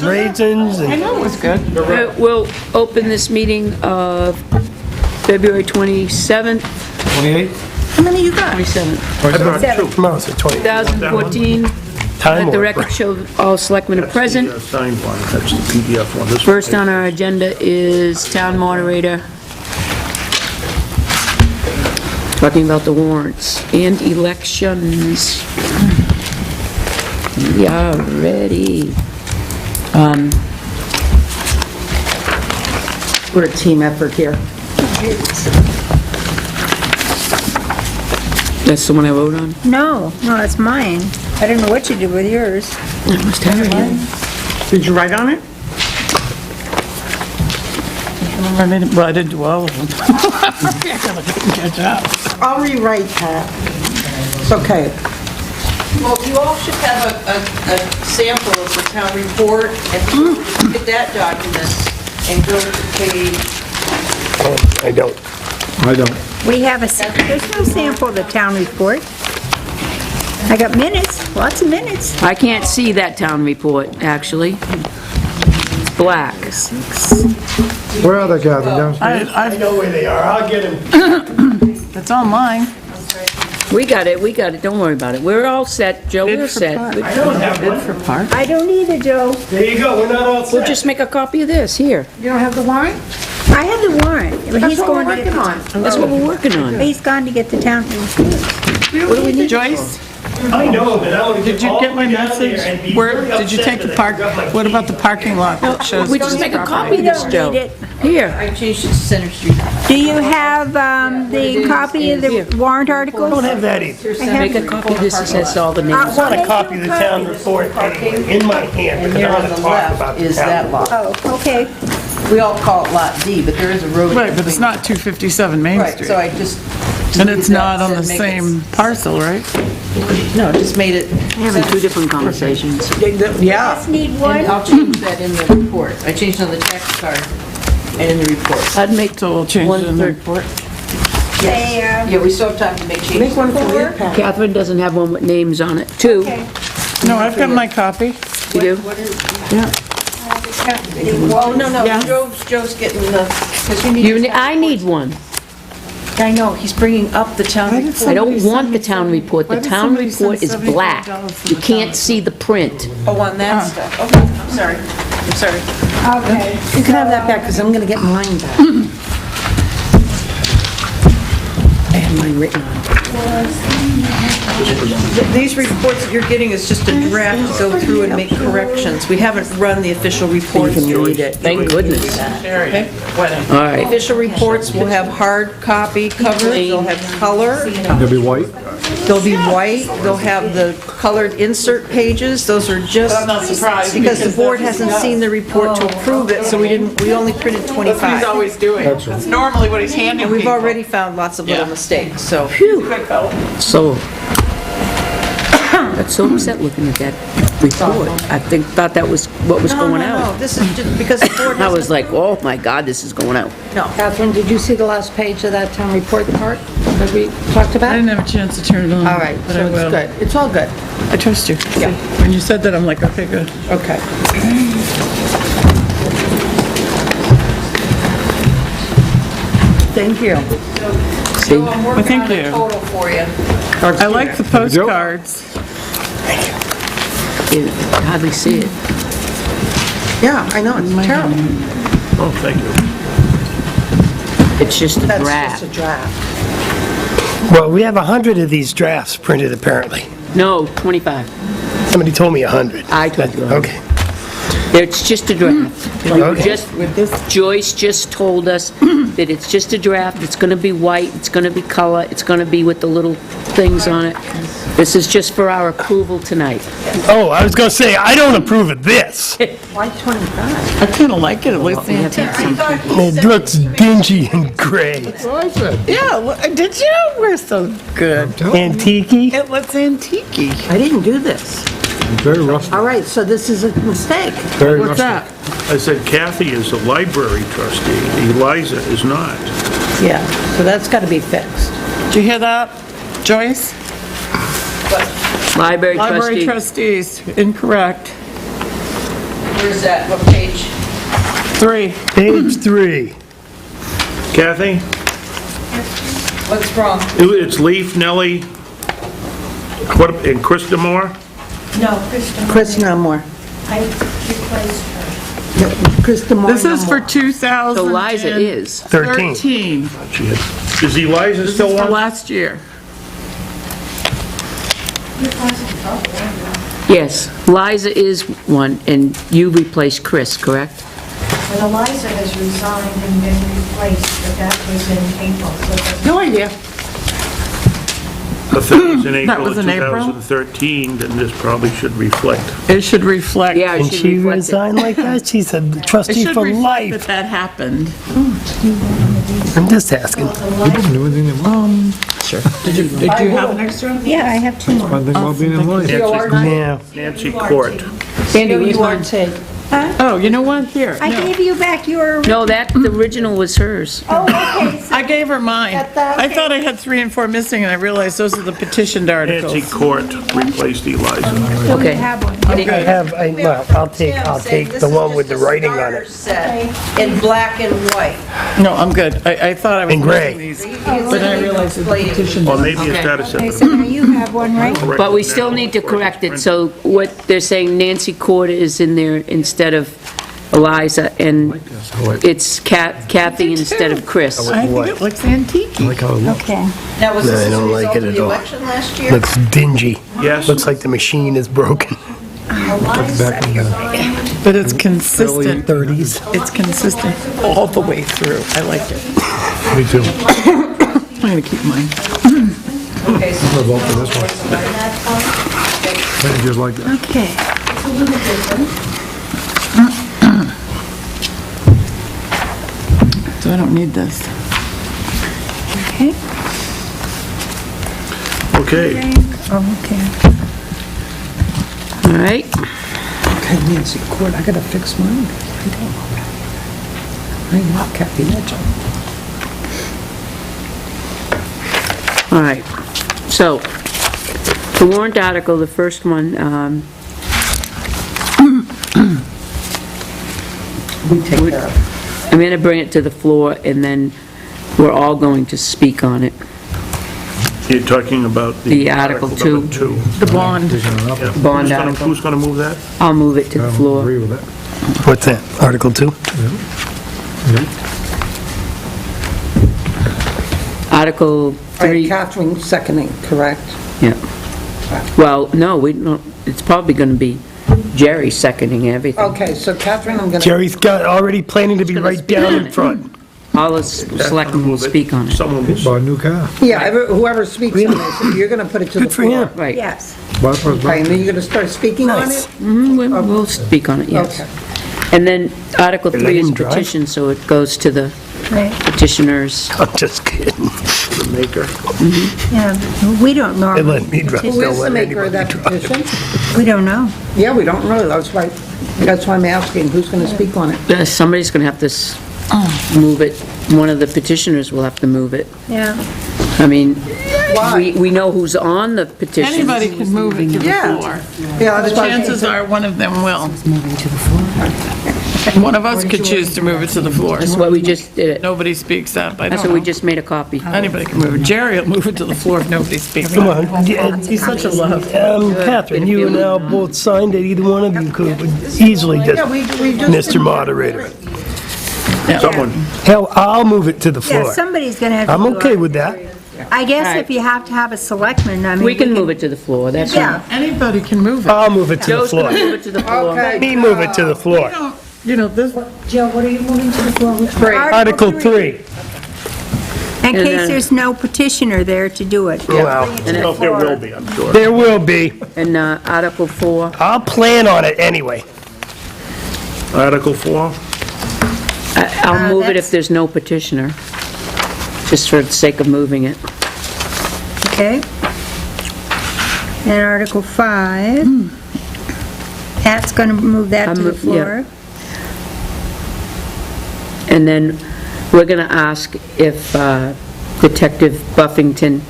raisins. I know it was good. We'll open this meeting of February 27th, 28? How many you got? 27th, No, it's a 20. 2014. Time Let the warp. record show all selectmen are present. Signed one, that's the PDF one. This First on our agenda is town moderator. Talking about the warrants and elections. We are ready. We're a team effort here. That's the one I vote on? No, it's mine. I don't know what you did with yours. I must have it here. Did you write on it? Well, I didn't do all of them. Catch up. I'll rewrite that. It's okay. Well, you all should have a sample of the town report, and look at that document, and go to page, I don't. We have there's no sample of the town report. I got minutes, lots of minutes. I can't see that town report, actually. It's black. Where are they, Catherine? Downstairs? I know where they are. I'll get them. It's on mine. We got it, don't worry about it. We're all set, Joe, we're set. I don't have one. For park. I don't either, Joe. There you go. We're not all set. We'll just make a copy of this, here. You don't have the warrant? I have the warrant, but he's That's what we're going to working on. That's what we're working on. He's gone to get the town report. What do we need? Joyce, I know, but I want to did you get my message? Where, did you take the park, what about the parking lot that shows? We just make a copy We of this, don't Joe. need it. Here. I changed it to Center Street. Do you have the copy of the warrant articles? I don't have that either. Make a copy of this that says all the I names. want a copy of the town report anyway, in my hand, And because I there want on to the talk about left the is town that report. lot. Oh, okay. We all call it Lot D, but there is a road. Right, but it's between- not 257 Main Right, Street. so I just. And it's deleted not that on the to make it- same parcel, right? No, just made it. Having two different conversations. Yeah. Just need And one. I'll change that in the report. I changed it on the tax card and in the report. I'd make So we'll change it in the one-third. report. Say, Yeah, we still have time to make changes. Make one for you, Pat. Catherine doesn't have one with names on it. Two, okay. No, I've got my copy. you do? Yeah. Oh, no, Yeah. Joe's getting the, because you need. I need one. I know, he's bringing up the town Why did report. I don't Somebody want send the me town report. why The did town somebody send report is black. $75 for You the can't town see the print. Oh, on that stuff. Okay, I'm sorry. I'm sorry. Okay. You can have that back, because I'm gonna get mine back. I have mine written on. These reports that you're getting is just a draft to go through and make corrections. We haven't run the official reports. Read it. Thank goodness. Okay? All right. Official reports will have hard copy covers, they'll have color. They'll be white? They'll be white, they'll have the colored insert pages, those are just. I'm not surprised, Because the because board that's hasn't seen the report to approve it, so we only printed That's what he's 25. always doing. That's normally what he's handing And we've people. already found lots of little Yeah. mistakes, so. So, got so upset looking at that report. I thought that was what was going No, out. this is just because the board I hasn't. was like, oh my God, this is going out. No. Catherine, did you see the last page of that town report part that we talked I about? didn't have a chance to turn it on. All right, but so I it's will. good. It's all good. I trust you. Yeah. When you said that, I'm like, okay, good. Okay. Thank you. See? So I'm working thank on a you. total for you. I like the postcards. You hardly see it. Yeah, I know, it's terrible. Oh, thank you. It's just a That's draft. just a draft. Well, we have 100 of these drafts printed, apparently. No, 25. Somebody told me 100. I told you. Okay. It's just a draft. We were Okay. just, Joyce just told us that it's just a draft, it's gonna be white, it's gonna be color, it's gonna be with the little things on it. This is just for our approval tonight. Oh, I was going to say, I don't approve of this. Why 25? I kind of like it, it looks antique. It looks dingy and gray. Yeah, did you? We're so good. Antique. It looks antique-y. I didn't do this. Very rustic. All right, so this is a mistake. Very What's rustic. that? I said Kathy is the library trustee, Eliza is not. Yeah, so that's got to be fixed. Did you hear that, Joyce? Library Library trustee. trustees, incorrect. Where's that, what page? 3. Page 3. Kathy? What's wrong? It's Leaf, Nellie, and Krista Moore? No, Krista. Chris no more. I replaced her. Krista Moore This no is for more. 2013. So Liza is. 13. Is Eliza This still is for on? last year. You're causing trouble, aren't you? Yes, Liza is one, and you replaced Chris, correct? But Eliza has resigned and been replaced, but that was in April, so it doesn't... No idea. If it was in April was of in April? 2013, then this probably should reflect. It should reflect. Yeah, it And should she reflect it. resigned like that? She's a It trustee should for reflect that life. that happened. I'm just asking. Sure. Did you have an extra? Yeah, I have 2 more. Yeah. Nancy Court. Sandy, where's mine? Oh, you know what? Here. I no. gave you back your, No, the original was hers. oh, okay. so- I gave her mine. I thought I had 3 and 4 missing, and I realized those are the petitioned Nancy articles. Court replaced Eliza. So you Okay. have one. I'll take the one with the writing on it. In black and white. No, I'm good. I thought I was In gray. missing these, but I realized it's the petitioned. Or maybe it's got to Okay, say. so now you have one, right? But we still need to correct it, so what they're saying, Nancy Corder is in there instead of Eliza, and it's Kathy instead of Chris. I think it looks antique. Okay. Now, was No, this I as a don't like result it of at the all. election last year? Looks dingy. Yes. Looks like the machine is broken. But it's consistent. 30s. It's consistent all the way through. I like it. Me too. I'm gonna keep mine. Okay, so I'll vote for this one. I just like that. Okay. So I don't need this. Okay. Okay. Oh, okay. All right, Okay, Nancy Court, I gotta fix mine. I don't know that. I'm not Kathy Mitchell. all right. So, the warrant article, the first one, We take care of it. I'm going to bring it to the floor, and then we're all going to speak on it. You're talking about The Article number 2. The bond. Yeah. Bond article. Who's going to move that? I'll move it to the I floor. agree with that. What's that? Article 2? Article All right, 3, Catherine seconding, correct? yeah. Well, no, we don't, it's probably going to be Jerry seconding everything. Okay, so Catherine, I'm gonna... Jerry's got, already planning to be right down in front. All the selectmen will speak on it. Someone will. Bought a new car. Yeah, whoever speaks on this, you're gonna put it to the Good for floor. him. Right. Yes. Bought for his Okay, and birthday. then you're gonna start speaking on Nice. it? We'll speak on it, yes. Okay. And then Article Let 3 is him drive. petition, so it goes to the Right. petitioners. I'm just kidding. The maker. Yeah, we don't They normally. let me drive. Who Don't is the let maker of anybody that drive. petition? We don't know. Yeah, we don't know, that's why I'm asking, who's gonna speak on it? Somebody's going to have to move it. One of the petitioners will have to move it. Yeah. I mean, Why? we know who's on the petition. Anybody can move it to the Yeah. floor. Yeah, The that's why... chances are one of them will. One of us could choose to move it to the floor. That's why we just did it. Nobody speaks up. I That's don't what we know. just made a copy. Anybody can move it. Jerry will move it to the floor if nobody speaks Come up. on. He's such a love. Catherine, you and Al both signed it. Either one of you could easily just, Yeah, we just... Mr. Moderator. Someone. Hell, I'll move it to the Yeah, floor. somebody's gonna have to. I'm do okay it. with that. I guess Alright. if you have to have a selectman, I mean. We can move it to the floor, that's Yeah. right. Anybody can move it. I'll move it to the Joe's going to floor. move it to the floor. Okay. Me move it to the floor. You know, this, Joe, what are you moving to the floor with? Article 3. In And case then- there's no petitioner there to do it. Well, Oh, there will be, I'm sure. there will be. And Article 4, I'll plan on it anyway. Article 4. I'll move it that's- if there's no petitioner, just for the sake of moving it. Okay. And Article 5. Pat's gonna move that I to the move- yeah. floor. And then we're going to ask if Detective Buffington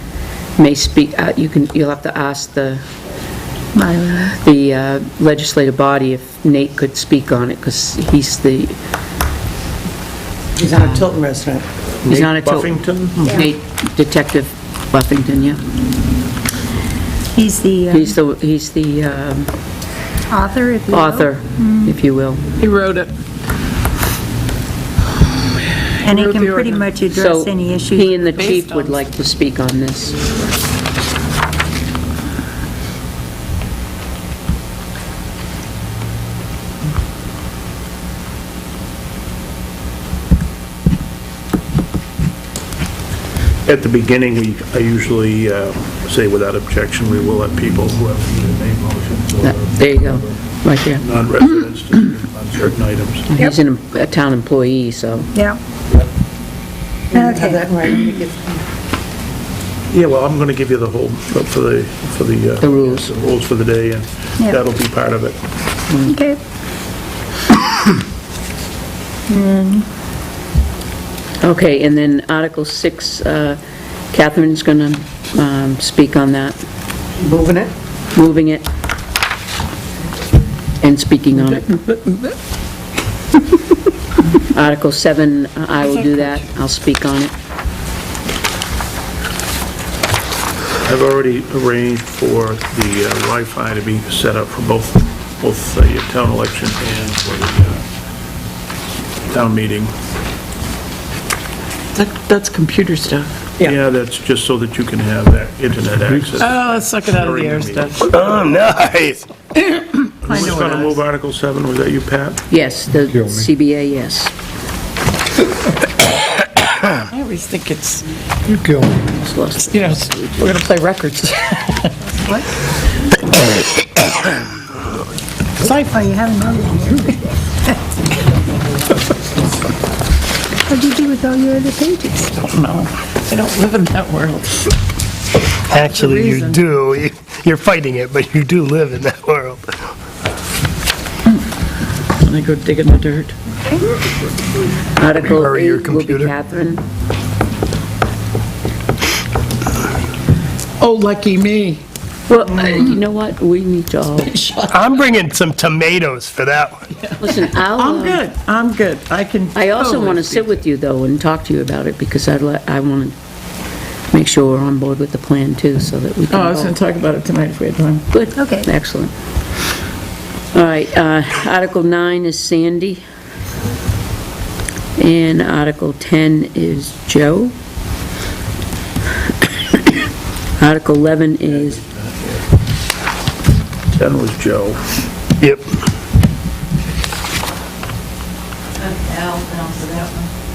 may speak, you'll have to ask the the legislative body, if Nate could speak on it, because he's not a Tilton resident. he's not a Nate Buffington? Nate Detective Buffington, yeah. He's the He's the author, if you will. author, if you will. He wrote it. And he wrote can the pretty ordinance. much address any He issues. and the chief Based would on- like to speak on this. At the beginning, I usually say without objection, we will let people who have either made motions There you go, right there. or non-residents to speak on certain items. He's a town employee, so. Yeah. Have Okay. that in writing. Yeah, well, I'm going to give you the whole, for the... The rules. The rules for the day, and Yeah. that'll be part of it. Okay. Okay, and then Article 6, Catherine's going to speak on that, Moving it? moving it and speaking on it. Article 7, I will do that, I'll speak on it. I've already arranged for the Wi-Fi to be set up for both the town election and for the town meeting. That's computer stuff. Yeah, that's just so that you can have that internet access. Oh, let's suck it out of the air During the stuff. Oh, nice. Who's going to move Article 7? Was that you, Pat? Yes, the CBA, yes. I always think it's, You kill me. Just lost- you know, we're gonna play records. What? Sci-fi. Oh, you have another one here. What'd you do with all your other pages? I don't know. I don't live in that world. Actually, you reason. do. You're fighting it, but you do live in that world. When I go dig in the dirt. Article Or your 8 will be computer. Catherine. Oh, lucky me. Well, you know what, we need to all, I'm bringing some tomatoes for that one. listen, I'm good. I'm good. I can. I also totally want to sit with you, though, and talk to you about it, because I want to make sure we're on board with the plan, too, so that we can Oh, I was gonna vote. talk about it tonight if we had time. Good. Okay. Excellent. All right, Article 9 is Sandy, and Article 10 is Joe. Article 11 is 10 was Joe. Yep. Al for that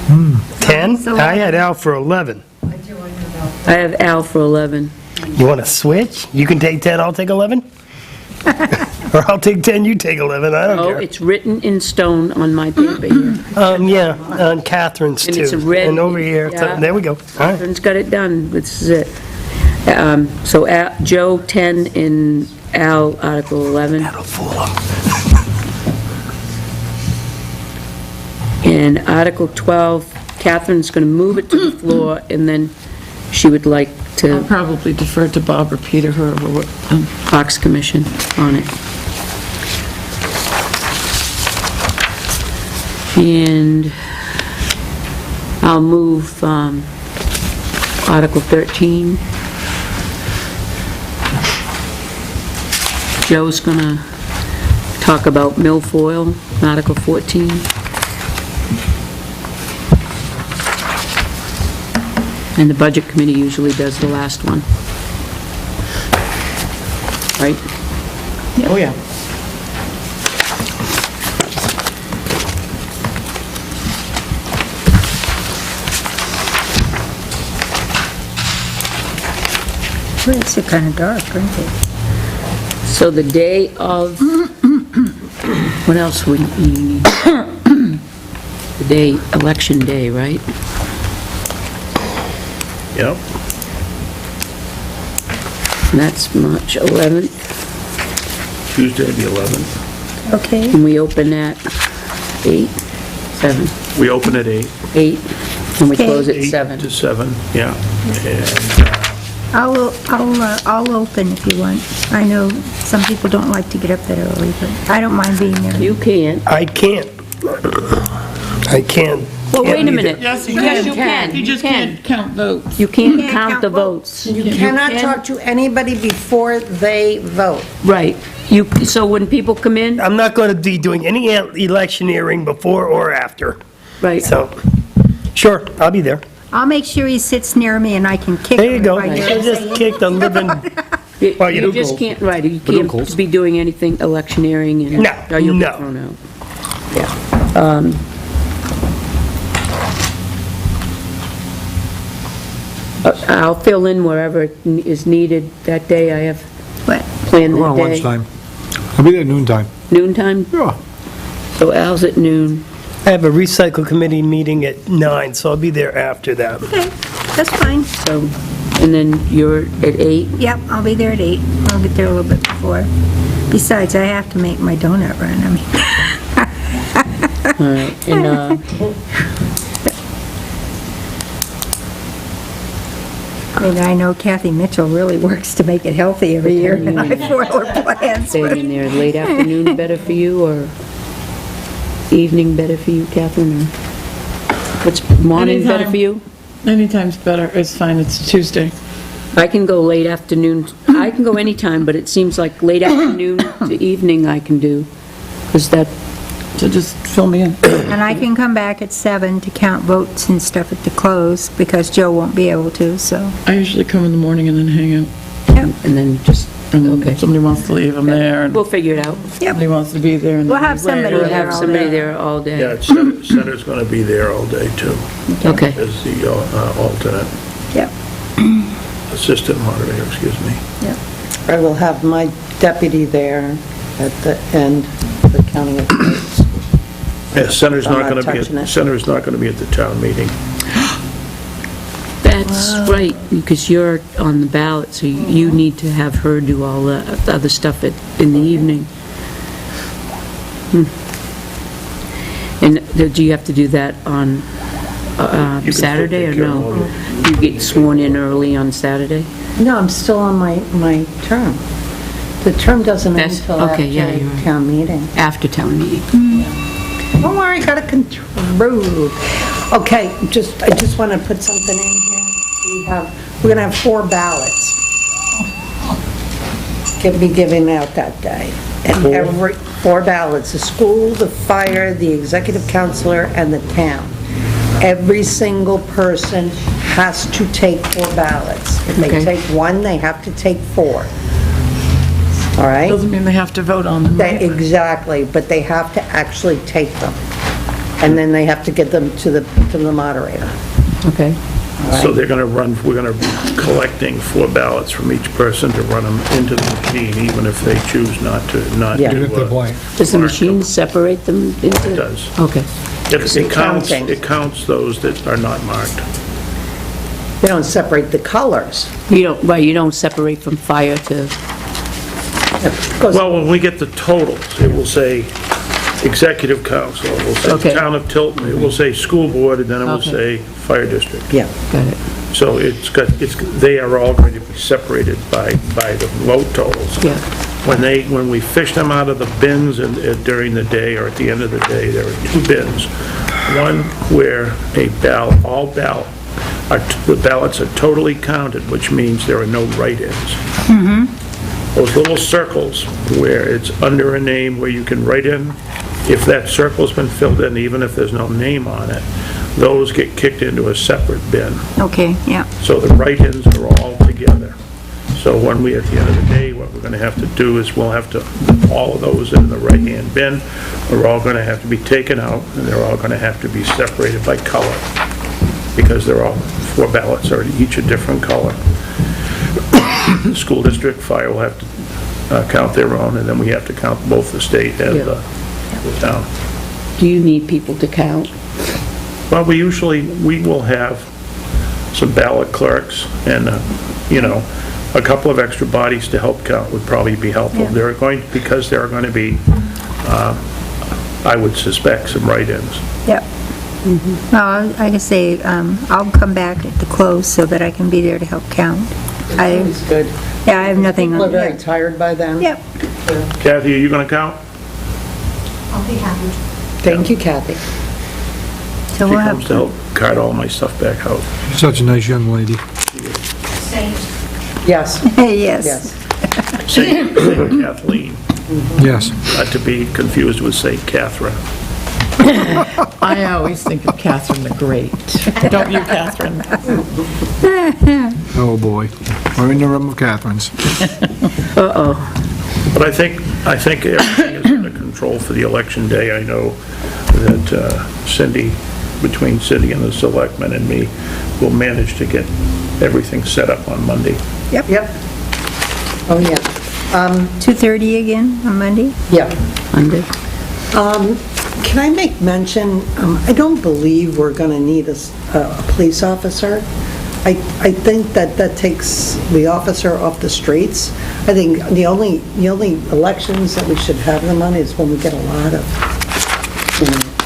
one. 10? I had Al for 11. I do, I know. I have Al for 11. You want to switch? You can take 10, I'll take 11? Or I'll take 10, you take 11, I don't Oh, care. it's written in stone on my paper here. Yeah, on Catherine's too. And it's a red- And over here, yeah. there we go. All right. Catherine's got it done, this is it. So Joe 10 and Al Article 11. That'll fool 'em. And Article 12, Catherine's going to move it to the floor, and then she would like I'll to probably defer to Bob or Peter, whoever. Parks Commission on it. And I'll move Article 13. Joe's going to talk about milfoil, Article 14. And the Budget Committee usually does the last one. Right? Oh, yeah. Well, it's kind of dark, aren't they? So the day of, what else would you need? The day, election day, right? Yep. And that's March 11th, Tuesday, the 11th. Okay. and we open at 8, 7, We open at 8. 8, and we Okay. close at 8 7. to 7, yeah. And I'll open if you want. I know some people don't like to get up that early, but I don't mind being there. You can't. I can't. Well, wait a Can't be minute. Yes, you Yes, can. you can. You just can't count votes. You can't can't count count the votes. votes. You cannot talk to anybody before they vote. Right. So when people come in, I'm not going to be doing any electioneering before or after. right, So, sure, I'll be there. I'll make sure he sits near me and I can kick him. There you go. if I hear She'll him just say kick the living, Well, you you do just goals. can't, right, you do can't goals. be doing anything electioneering and... No, or you'll no. get thrown out. Yeah. I'll fill in wherever is needed that day. I have What? planned Around that day. lunchtime. I'll be there noontime. Noontime? Yeah. So Al's at noon. I have a recycle committee meeting at 9, so I'll be there after that. Okay, that's fine. So, and then you're at 8? Yep, I'll be there at 8. I'll get there a little bit before. Besides, I have to make my donut run. I mean, All right, and, I know Kathy Mitchell really works to make it healthy every year, and I foil her plans. staying in there, late afternoon better for you, or evening better for you, Catherine? Or what's morning better for you? Anytime's better, it's fine, it's Tuesday. I can go late afternoon, I can go anytime, but it seems like late afternoon to evening I can do, because that, So just fill me in. And I can come back at 7 to count votes and stuff at the close, because Joe won't be able to, so. I usually come in the morning and then hang out. and then just, And okay. if somebody wants to leave, I'm there, and We'll figure it out. somebody wants to be there. and We'll have then- somebody We'll there have all somebody day. there all day. Yeah, Senator's going to be there all day, too, Okay, as the alternate, Yep, assistant moderator, excuse me. yep. I will have my deputy there at the end of the counting of votes. Yeah, Senator's I'm not not going to be, touching it. Senator's not going to be at the town meeting. that's right, because you're on the ballot, so you need to have her do all the other stuff in the evening. And do you have to do that on You can Saturday, or take care of no? all You get sworn in early on Saturday? No, I'm still on my term. The term doesn't end That's- until okay, yeah, you're after right. town meeting. After town meeting. Don't worry, got it controlled. Okay, I just want to put something in here. We're going to have 4 ballots. Be given out that day. And every 4 ballots, the school, the fire, the executive counselor, and the town. Every single person has to take 4 ballots. If they Okay. take 1, they have to take 4. All right? Doesn't mean they have to vote on them. right? Exactly, but they have to actually take them. And then they have to get them to the moderator. Okay. So they're going to run, we're going to be collecting 4 ballots from each person to run them into the machine, even if they choose not to, Yeah. Even if they're blank. Does the machine separate them into? It does. Okay. Counting. It counts those that are not marked. They don't separate the colors. You don't separate from fire to, Goes- Well, when we get the totals, it will say executive council, it will say Okay. town of Tilton, it will say school board, and then it will Okay. say fire district. Yeah. got it. So they are all going to be separated by the vote totals. Yeah. When we fish them out of the bins during the day or at the end of the day, there are 2 bins. One where the ballots are totally counted, which means there are no write-ins. Those little circles where it's under a name where you can write in, if that circle's been filled in, even if there's no name on it, those get kicked into a separate bin. Okay, yeah. So the write-ins are all together. So when we, at the end of the day, what we're going to have to do is we'll have to, all of those in the right-hand bin are all going to have to be taken out, and they're all going to have to be separated by color, because they're all, 4 ballots are each a different color. The school district, fire will have to count their own, and then we have to count both the state and Yeah. the town. Do you need people to count? Well, we will have some ballot clerks and, a couple of extra bodies to help count would probably be helpful. Yeah. Because there are going to be, I would suspect, some write-ins. Yep. Well, I can say, I'll come back at the close so that I can be there to help count. I, Good. yeah, I have nothing People are on very that. tired by then. Yep. Kathy, are you gonna count? I'll be happy. Thank you, Kathy. So She we'll comes have, to help cart all my stuff back out. Such a nice young lady. Same. Yes, yes. yes. Saint Kathleen, Yes. not to be confused with Saint Catherine. I always think of Catherine the Great. Don't you, Catherine? Oh, boy. We're in the room of Catherine's. But I think everything is under control for the election day. I know that Cindy, between Cindy and the selectmen and me, will manage to get everything set up on Monday. Yep. Oh, yeah. 2:30 again on Monday? Yeah. Monday. Can I make mention, I don't believe we're going to need a police officer. I think that takes the officer off the streets. I think the only elections that we should have them on is when we get a lot of,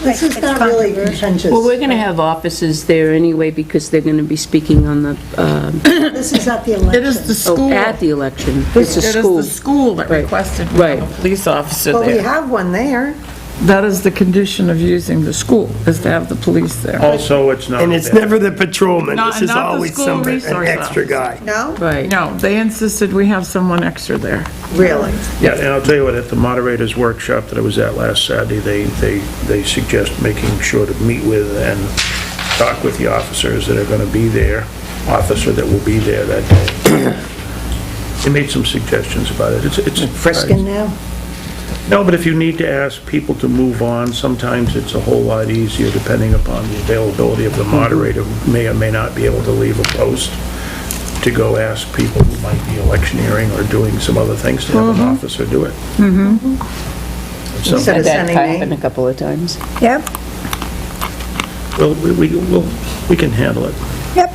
this is It's not really controversial. contentious. Well, we're going to have officers there anyway because they're going to be speaking on the, This is not the It election. is the school. at the election. It It's a is school. the school that Right. requested Right. a police officer Well, we there. have one there. That is the condition of using the school, is to have the police there. Also, it's not. And it's bad. never the patrolman, Not- this is not the always school an resource extra officer. guy. No? Right. No, they insisted we have someone extra there. Really? Yeah, and I'll tell you what, at the moderators workshop that I was at last Saturday, they suggest making sure to meet with and talk with the officers that are gonna be there, officer that will be there that day. They made some suggestions about it. It's Frisking now? No, but if you need to ask people to move on, sometimes it's a whole lot easier depending upon the availability of the moderator who may or may not be able to leave a post to go ask people who might be electioneering or doing some other things to have an officer do it. So, Instead Had of that sending happen me. a couple of times. Yep, we can handle it. yep.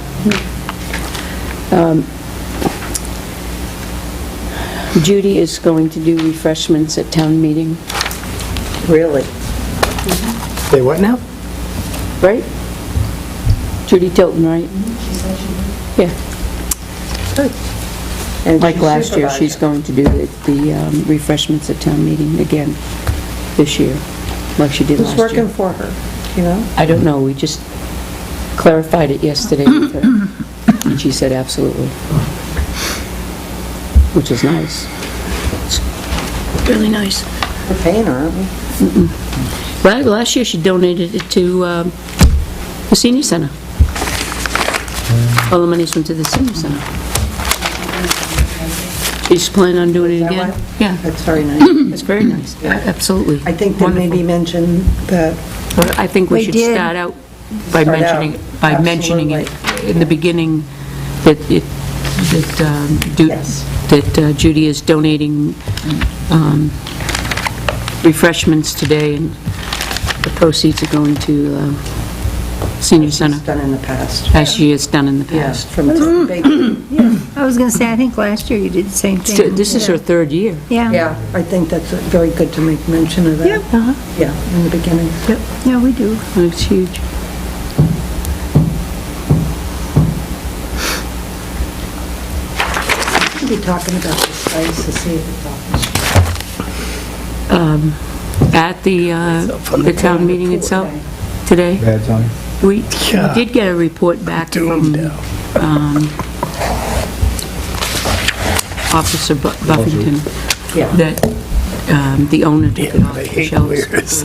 Judy is going to do refreshments at town meeting, Really? Say what now? right? Judy Tilton, right? Yeah, And like she's last year, she's supervisor. going to do the refreshments at town meeting again this year, like she did Who's last working year. for her, you know? I don't know, we just clarified it yesterday with her, and she said absolutely. Which is nice. It's really nice. We're paying her, aren't we? Well, last year she donated it to the senior center. All the monies went to the senior center. She's planning on doing it that again? right? Yeah, That's very nice. it's very nice, absolutely. I think they maybe mentioned that, Well, I think we We should did. start out by Start out, mentioning it in the beginning, that Yes. that Judy is donating refreshments today, and the proceeds are going to senior center, it's done in the past. as she has done in the Yes, past. from Tilton Bakery. I was gonna say, I think last year you did the same So thing. this is her third year. Yeah. Yeah, I think that's very good to make mention of that. Yep. Yeah, in the beginning. Yep, yeah, we do. It's huge. We'll be talking about the sites to see if it's off. At the town meeting itself today, Bad time. we did get a report back from Officer Buffington Yeah. that the owner took it off I the hate shelves. lawyers.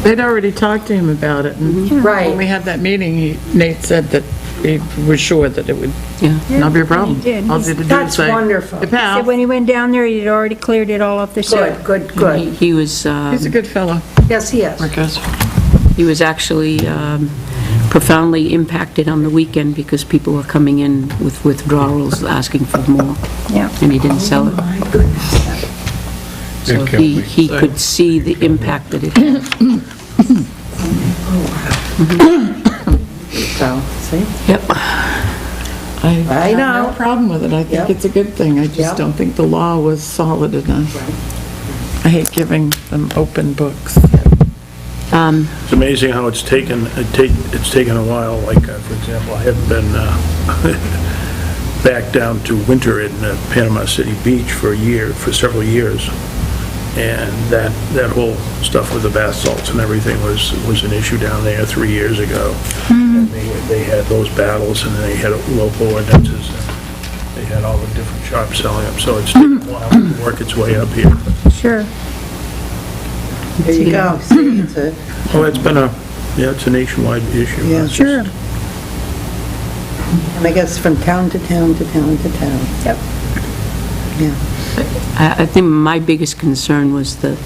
They'd already talked to him about it, and when we Right. had that meeting, Nate said that he was sure that it would Yeah. not be a problem. he did. All you had to do is That's say, wonderful. "It So passed." when he went down there, he'd already cleared it all off the shelf. Good, good, good. He was, He's a good fellow, Yes, he is. Rick is. he was actually profoundly impacted on the weekend because people were coming in with withdrawals, asking for more, Yeah. and he didn't sell it. My goodness. So he could see the impact that it had. So, see? Yep. I I have know. no problem with it. I think Yep. it's a good thing. I just Yep. don't think the law was solid enough. I hate giving them open books. It's amazing how it's taken a while, like, for example, I haven't been back down to winter in Panama City Beach for several years. And that whole stuff with the bath salts and everything was an issue down there 3 years ago. And they had those battles, and they had local ordinances, and they had all the different shops selling them, so it's taken a while to work its way up here. Sure. There you go. See, it's a- Well, it's a nationwide issue. Yeah. It's just- Sure. And I guess from town to town to town to town. Yep. Yeah. I think my biggest concern was the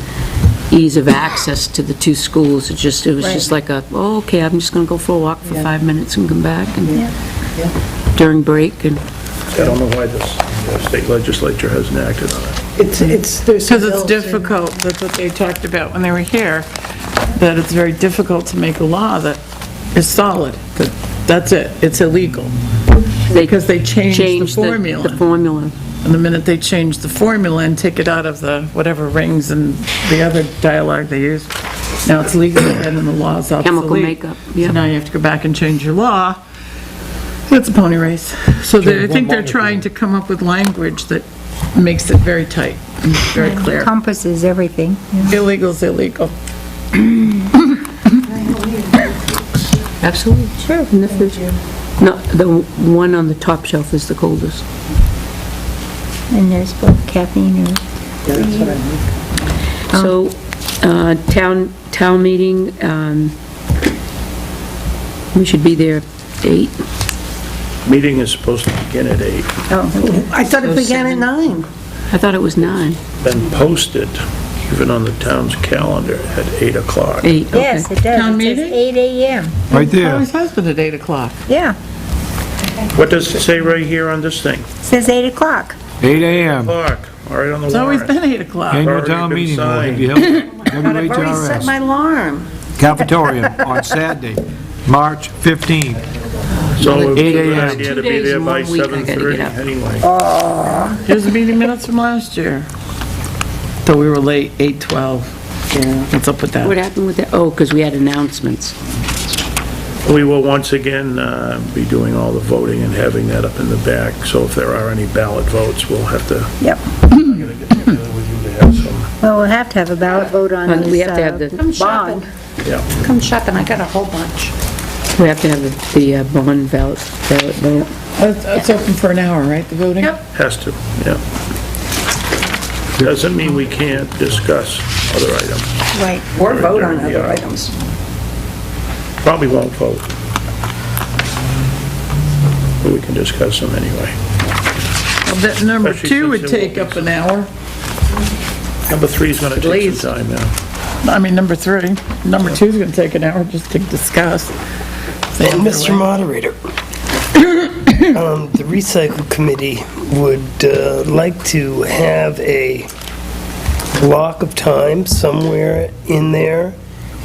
ease of access to the two schools. It was just like okay, I'm just going to go for a walk for Yeah. 5 minutes and come back, and Yeah. during break, and I don't know why the state legislature hasn't acted on it. There's some Because it's bills in- difficult, that's what they talked about when they were here, that it's very difficult to make a law that is solid, that that's it, it's illegal. Because they changed the change formula. the formula. And the minute they change the formula and take it out of the whatever rings and the other dialogue they use, now it's legal again and the law's obsolete. Chemical makeup, yeah. So now you have to go back and change your law. It's a pony race. So I think they're trying to come up with language that makes it very tight and very clear. Encompasses everything. Illegal's illegal. Absolutely. Sure. In the fridge. No, the one on the top shelf is the coldest. And there's both caffeine or... Yeah, that's what I mean. So, town meeting, we should be there 8. Meeting is supposed to begin at 8, Oh, I thought it began at 9. I thought it was 9. been posted, even on the town's calendar, at 8 o'clock. 8, okay. yes, it does. Town It says meeting? 8 a.m. Right there. Always has been at 8 o'clock. Yeah, What does it say right here on this thing? it says 8 o'clock. 8 a.m. O'clock, all right on the It's always warrant. been 8 o'clock. Annual Already town been meeting will signed. be held at But I've already set my WHRS alarm. Cafeteria on Saturday, March 15th. So it would be 8 a good a.m. idea to 2 be days there in by 1 week, I gotta get 7:30 up. anyway. Here's the meeting minutes from last year. So we were late, 8:12. Yeah. What's up with What that? happened with that? Oh, because we had announcements. We will once again be doing all the voting and having that up in the back, so if there are any ballot votes, we'll have to, Yep. I'm gonna get together with you to have some, Well, we'll have to have a ballot vote on And this we have to have the- bond. yeah. Come shopping, I got a whole bunch. We have to have the bond ballot vote. It's open for an hour, right, the voting? Yep. Has to, yeah. Doesn't mean we can't discuss other items. Right. Or vote on Yeah. other items. Probably won't vote. But we can discuss them anyway. Well, that number Especially 2 would since it will take up be- an hour. Number 3 is gonna take least. some time now. I mean, number 3. Number 2 is going to take an hour just to discuss. And Mr. Moderator, the recycle committee would like to have a block of time somewhere in there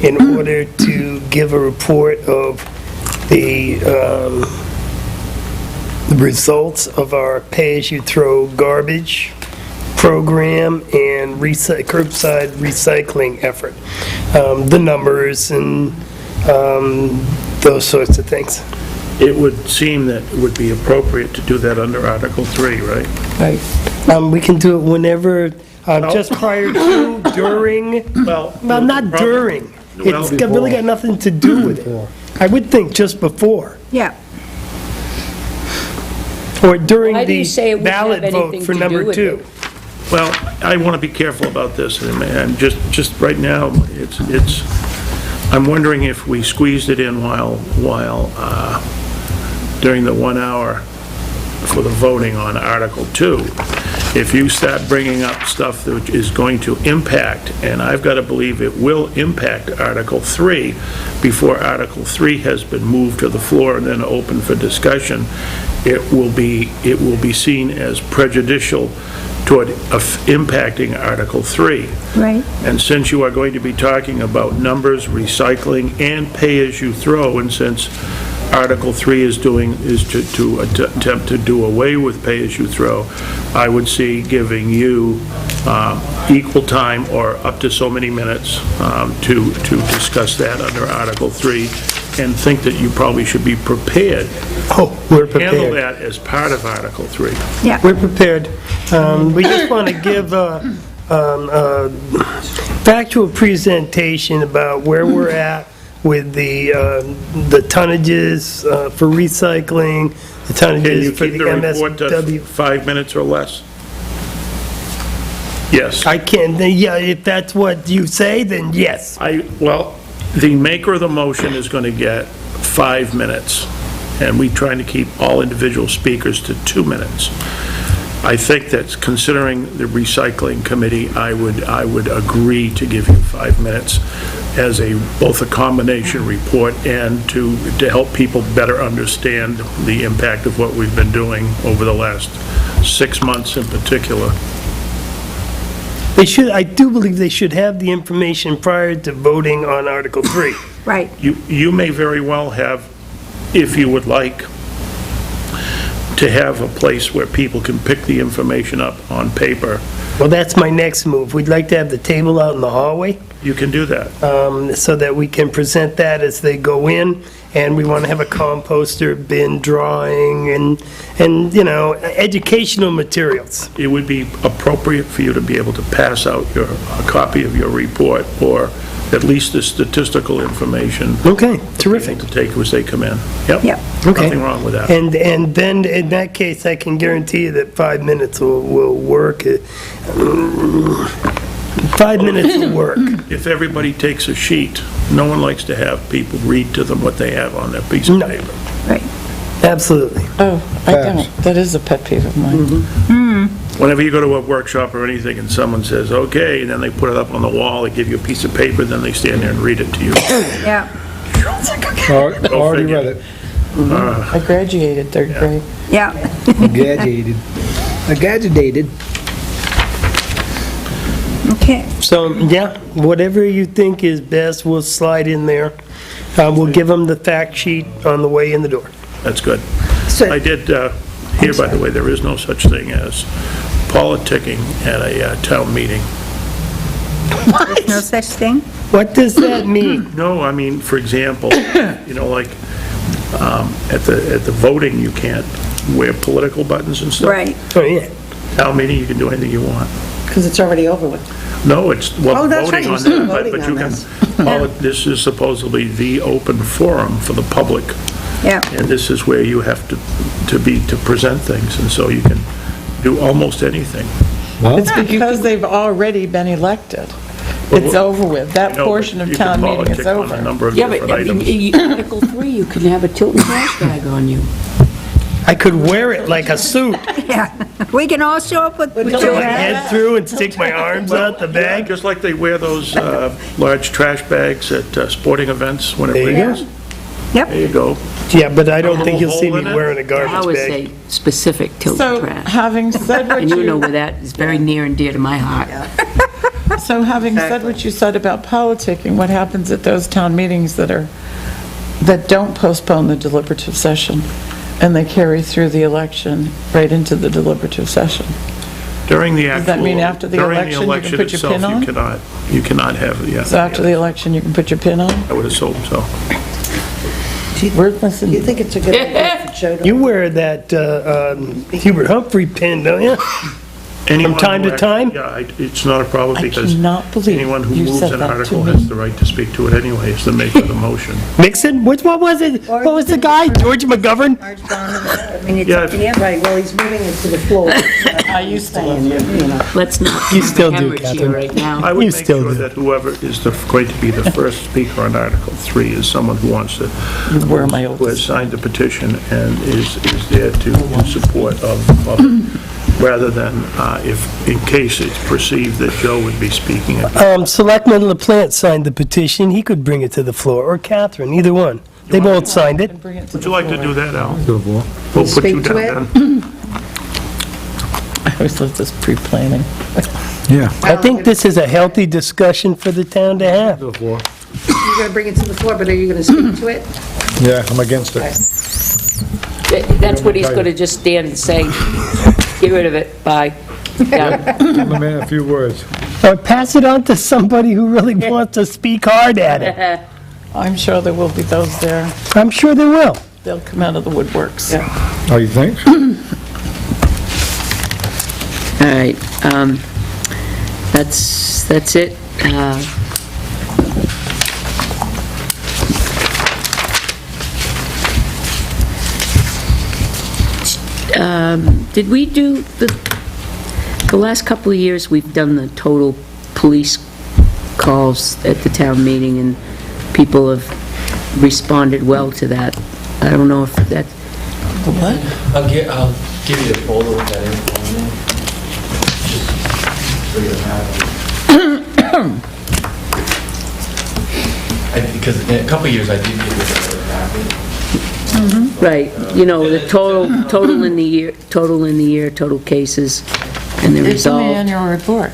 in order to give a report of the results of our pay-as-you-throw garbage program and curbside recycling effort. The numbers and those sorts of things. It would seem that it would be appropriate to do that under Article 3, right? Right. We can do it whenever, just prior to, during, Well, not during. It's really got nothing to do with it. I would think just before, Yeah, or during Why do you the say it wouldn't have ballot vote anything for to do number with 2. Well, I want to be careful about this, and just right now, I'm wondering if we squeezed it in while during the 1 hour for the voting on Article 2. If you start bringing up stuff that is going to impact, and I've got to believe it will impact Article 3 before Article 3 has been moved to the floor and then open for discussion, it will be seen as prejudicial toward impacting Article 3. right. And since you are going to be talking about numbers, recycling, and pay-as-you-throw, and since Article 3 is to attempt to do away with pay-as-you-throw, I would see giving you equal time or up to so many minutes to discuss that under Article 3 and think that you probably should be prepared. Oh, we're Handle prepared. that as part of Article 3. Yeah. We're prepared. We just want to give a factual presentation about where we're at with the tonnages for recycling, the Can you tonnages for keep the the report to MSW. 5 minutes or less? Yes. I can, yeah, if that's what you say, then yes. Well, the maker of the motion is going to get 5 minutes, and we trying to keep all individual speakers to 2 minutes. I think that considering the recycling committee, I would agree to give you 5 minutes as both a combination report and to help people better understand the impact of what we've been doing over the last 6 months in particular. They should, I do believe they should have the information prior to voting on Article 3. Right. You may very well have, if you would like, to have a place where people can pick the information up on paper. Well, that's my next move. We'd like to have the table out in the hallway, You can do that. so that we can present that as they go in, and we want to have a composter bin drawing and, you know, educational materials. It would be appropriate for you to be able to pass out a copy of your report, or at least the statistical information. Okay, terrific. To take as they come in. Yep. Yep. Okay. Nothing wrong with that. And then, in that case, I can guarantee you that 5 minutes will work. 5 minutes will work. If everybody takes a sheet, no one likes to have people read to them what they have on their piece of No. paper. Right. Absolutely. Oh, I don't. That is a pet peeve of mine. Whenever you go to a workshop or anything and someone says, okay, and then they put it up on the wall, they give you a piece of paper, then they stand there and read it to you. Yeah. Already read it. I graduated third grade. Yeah. Gadgeted. Gadgeted. Okay. So, yeah, whatever you think is best, we'll slide in there. We'll give them the fact sheet on the way in the door. That's good. So- I did hear, by the way, there is no such thing as politicking at a town meeting. There's no such thing? What does that mean? No, I mean, for example, you know, like, at the voting, you can't wear political buttons and stuff. Right. Oh, yeah. Town meeting, you can do anything you want. Because it's already over with. No, it's, well, Oh, that's right, voting you're on still that, but voting you on can, this. this is supposedly the open forum for the public, Yeah. and this is where you have to present things, and so you can do almost anything. It's because they've already been elected. It's over with. That You know, portion but of town meeting is You can politic on a over. number of Yeah, different but items. Article 3, you can have a Tilton trash bag on you. I could wear it like a suit. Yeah. We can all show up with Put your my head through and stick my arms out the bag. Just like they wear those large trash bags at sporting events when it There you go. rains. Yep. There you go. Yeah, but I don't think you'll see Hole me in it? wearing a I garbage would bag. say specific Tilton So trash. having said what And you know you, where that is very near and dear to my heart. so having said what you said about politicking, what happens at those town meetings that don't postpone the deliberative session and they carry through the election right into the deliberative session? During the actual... Does that mean after the election you can put your pin on? You cannot have, yeah. So after the election, you can put your pin on? I would assume so. We're listening. Do you think it's a good idea for Joe to... You wear that Hubert Humphrey pin, don't you? Anyone time who to act- time? Yeah, it's not a problem I because cannot believe anyone who you moves said an that to article me. has the right to speak to it anyway, is the maker of the motion. Mixon? What was it? What was the guy? George McGovern? I mean, it's Yeah, up to you. Right, well, he's moving it to the floor. I used to love you. Let's not You still do, hemorrhage Catherine. here right now. I would You make still sure do. that whoever is going to be the first speaker on Article 3 is someone who wants to, Where am I old? who has signed the petition and is there to, in support of the public, rather than if, in case it's perceived that Joe would be speaking against. Selectman LaPlante signed the petition. He could bring it to the floor, or Catherine, either one. They both signed it. Bring it to Would the you like to floor. do that, Al? To the floor. We'll put you Speak to down it? then. I always love this pre-planning. Yeah. I think this is a healthy discussion for the town to have. To the floor. You're going to bring it to the floor, but are you going to speak to it? Yeah, I'm against it. That's what he's going to just stand and say, get rid of it, bye. Done. I'm a man, a few words. Or pass it on to somebody who really wants to speak hard at it. I'm sure there will be those there. I'm sure they will. They'll come out of the woodworks. Oh, you think? All right, that's it. Did we do the last couple of years, we've done the total police calls at the town meeting, and people have responded well to that. I don't know if that, What? I'll give you the folder with that info in there. Just so you have it. Because in a couple of years, I did give you the packet. right, you know, the total in the year, total cases, and the It's in the resolved. annual report.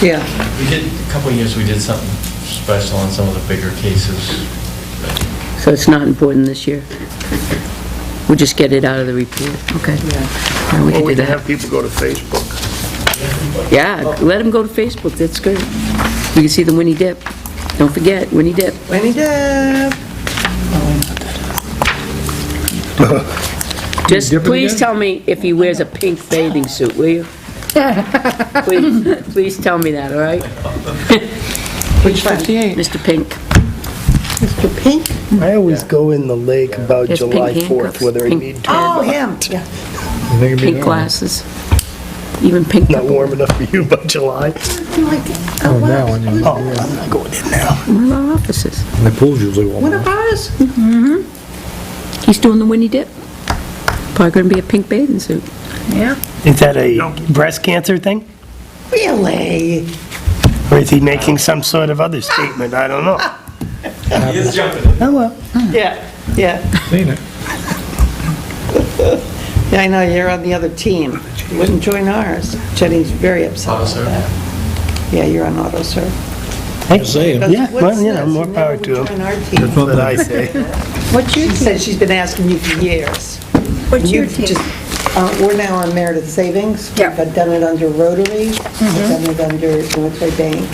Yeah. We did, a couple of years, we did something special on some of the bigger cases. So it's not important this year? We'll just get it out of the report, okay? Yeah, we Or can we do can have that. people go to Facebook. Yeah, let them go to Facebook, that's good. You can see the Winnie Dip. Don't forget, Winnie Dip. Winnie Dip. Just Dip it please again? tell me if he wears a pink bathing suit, will you? Please tell me that, all right? Page 58. Mr. Pink. Mr. Pink? I always go in the lake about Yes, pink July 4th, handcuffs, whether I pink need to. Oh, him. Yeah. You think it'd be Pink on? glasses. Even pink. Not warm enough for you by July. Oh, now, and you, Oh, I'm not going in now. One of our offices. the pool's usually warm. What about us? He's doing the Winnie Dip. Probably gonna be a pink bathing suit. Yeah. Is that a breast cancer thing? Really? Or is he making some sort of other statement? I don't know. He is jumping in. Oh, well. Yeah, yeah. Seen it. Yeah, I know, you're on the other team. You wouldn't join ours. Jenny's very upset Auto about serve. that. Yeah, you're on auto serve. Hey, saying. yeah, well, you know, more power to him. Join our team. That's what I say. What's your She team? said she's been asking you for years. What's your You've team? just- We're now on Meredith Savings. Yeah. I've done it under Rotary. I've done it under Northway Bank.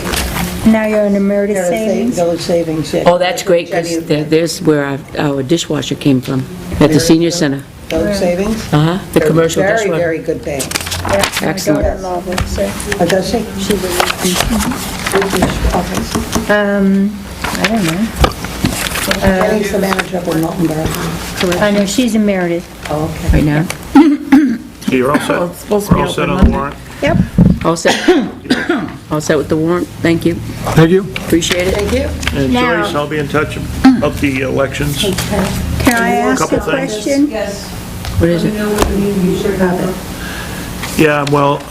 Now you're in Meredith Meredith Savings? Village Savings, yeah. Oh, that's great, because there's where our dishwasher came from, at the senior center. Village Savings. Uh-huh, the They're commercial Very, dishwasher. very good bank. Yeah, my Excellent. daughter-in-law works there. Oh, does she? She was, Office. I don't know. Jenny's the manager up in Milton Borough. I know, she's in Meredith. Oh, okay. Right now. So you're all Well, it's set? supposed to We're be all set open on the Monday. warrant? Yep. All set? All set with the warrant? Thank you. Thank you. Appreciate it. Thank you. And Now- Joyce, I'll be in touch about the elections. Can I ask a Couple things. question? Yes. What is it? Yeah, well,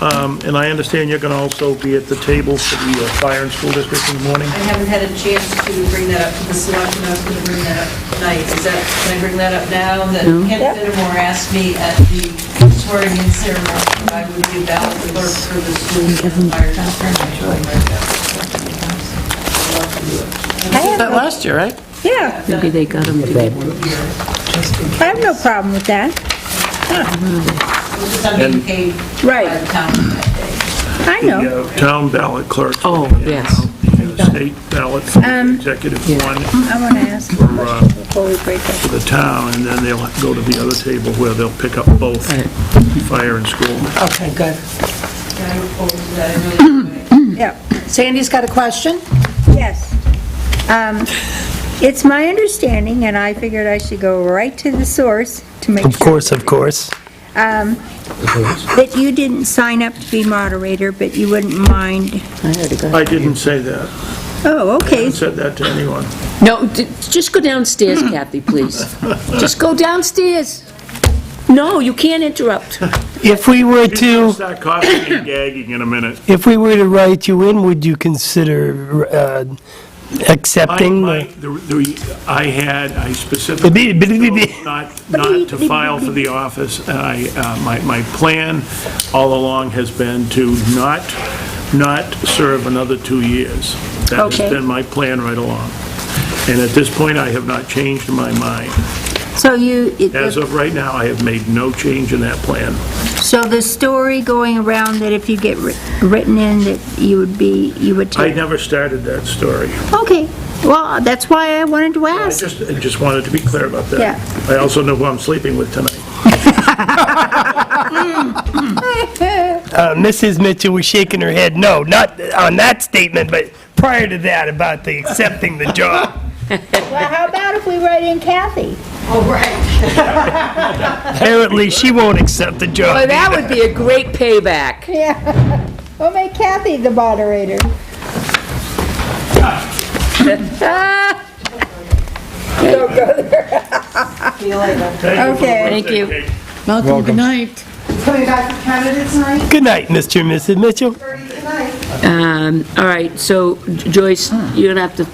and I understand you're going to also be at the table for the fire and school district in the morning? I haven't had a chance to bring that up to the selectmen, I was gonna bring that up tonight. Can I bring that up now? That Kent Fenimore asked me at the swearing-in ceremony, if I would be a ballot clerk for the school fire district. That last year, right? Yeah, Maybe they got them to get one. I have no problem with that. Because I'm being paid by Right, the town that day. I know. The town ballot clerk. Oh, yes. The state ballot for the executive one I want to ask for before we break up. the town, and then they'll go to the other table where they'll pick up both fire and school. Okay, good. Yeah, I look forward to that, I really do. Yeah, Sandy's got a question? yes. It's my understanding, and I figured I should go right to the source to make Of sure, course, of course. that you didn't sign up to be moderator, but you wouldn't mind. I didn't say that. Oh, I okay. haven't said that to anyone. No, just go downstairs, Kathy, please. Just go downstairs. No, you can't interrupt. If we were She's going to, to start coughing and gagging in a minute. if we were to write you in, would you consider accepting? I specifically chose not to file for the office. My plan all along has been to not serve another 2 years. That Okay. has been my plan right along. And at this point, I have not changed my mind. So you, As of right now, I have made no change in that plan. so the story going around that if you get written in, that you would I take... never started that story. Okay, Well, that's why I wanted to I ask. just wanted to be clear about that. Yeah. I also know who I'm sleeping with tonight. Mrs. Mitchell was shaking her head, no, not on that statement, but prior to that, about the accepting the job. Well, how about if we write in Kathy? Apparently, she won't accept the job. Well, that would be a great payback. Yeah. We'll make Kathy the moderator. Okay. Thank you. Welcome, good night. Coming back for candidates night, Good night, Mr. and Mrs. Mitchell. 30 tonight. All right, so Joyce, you're gonna have to,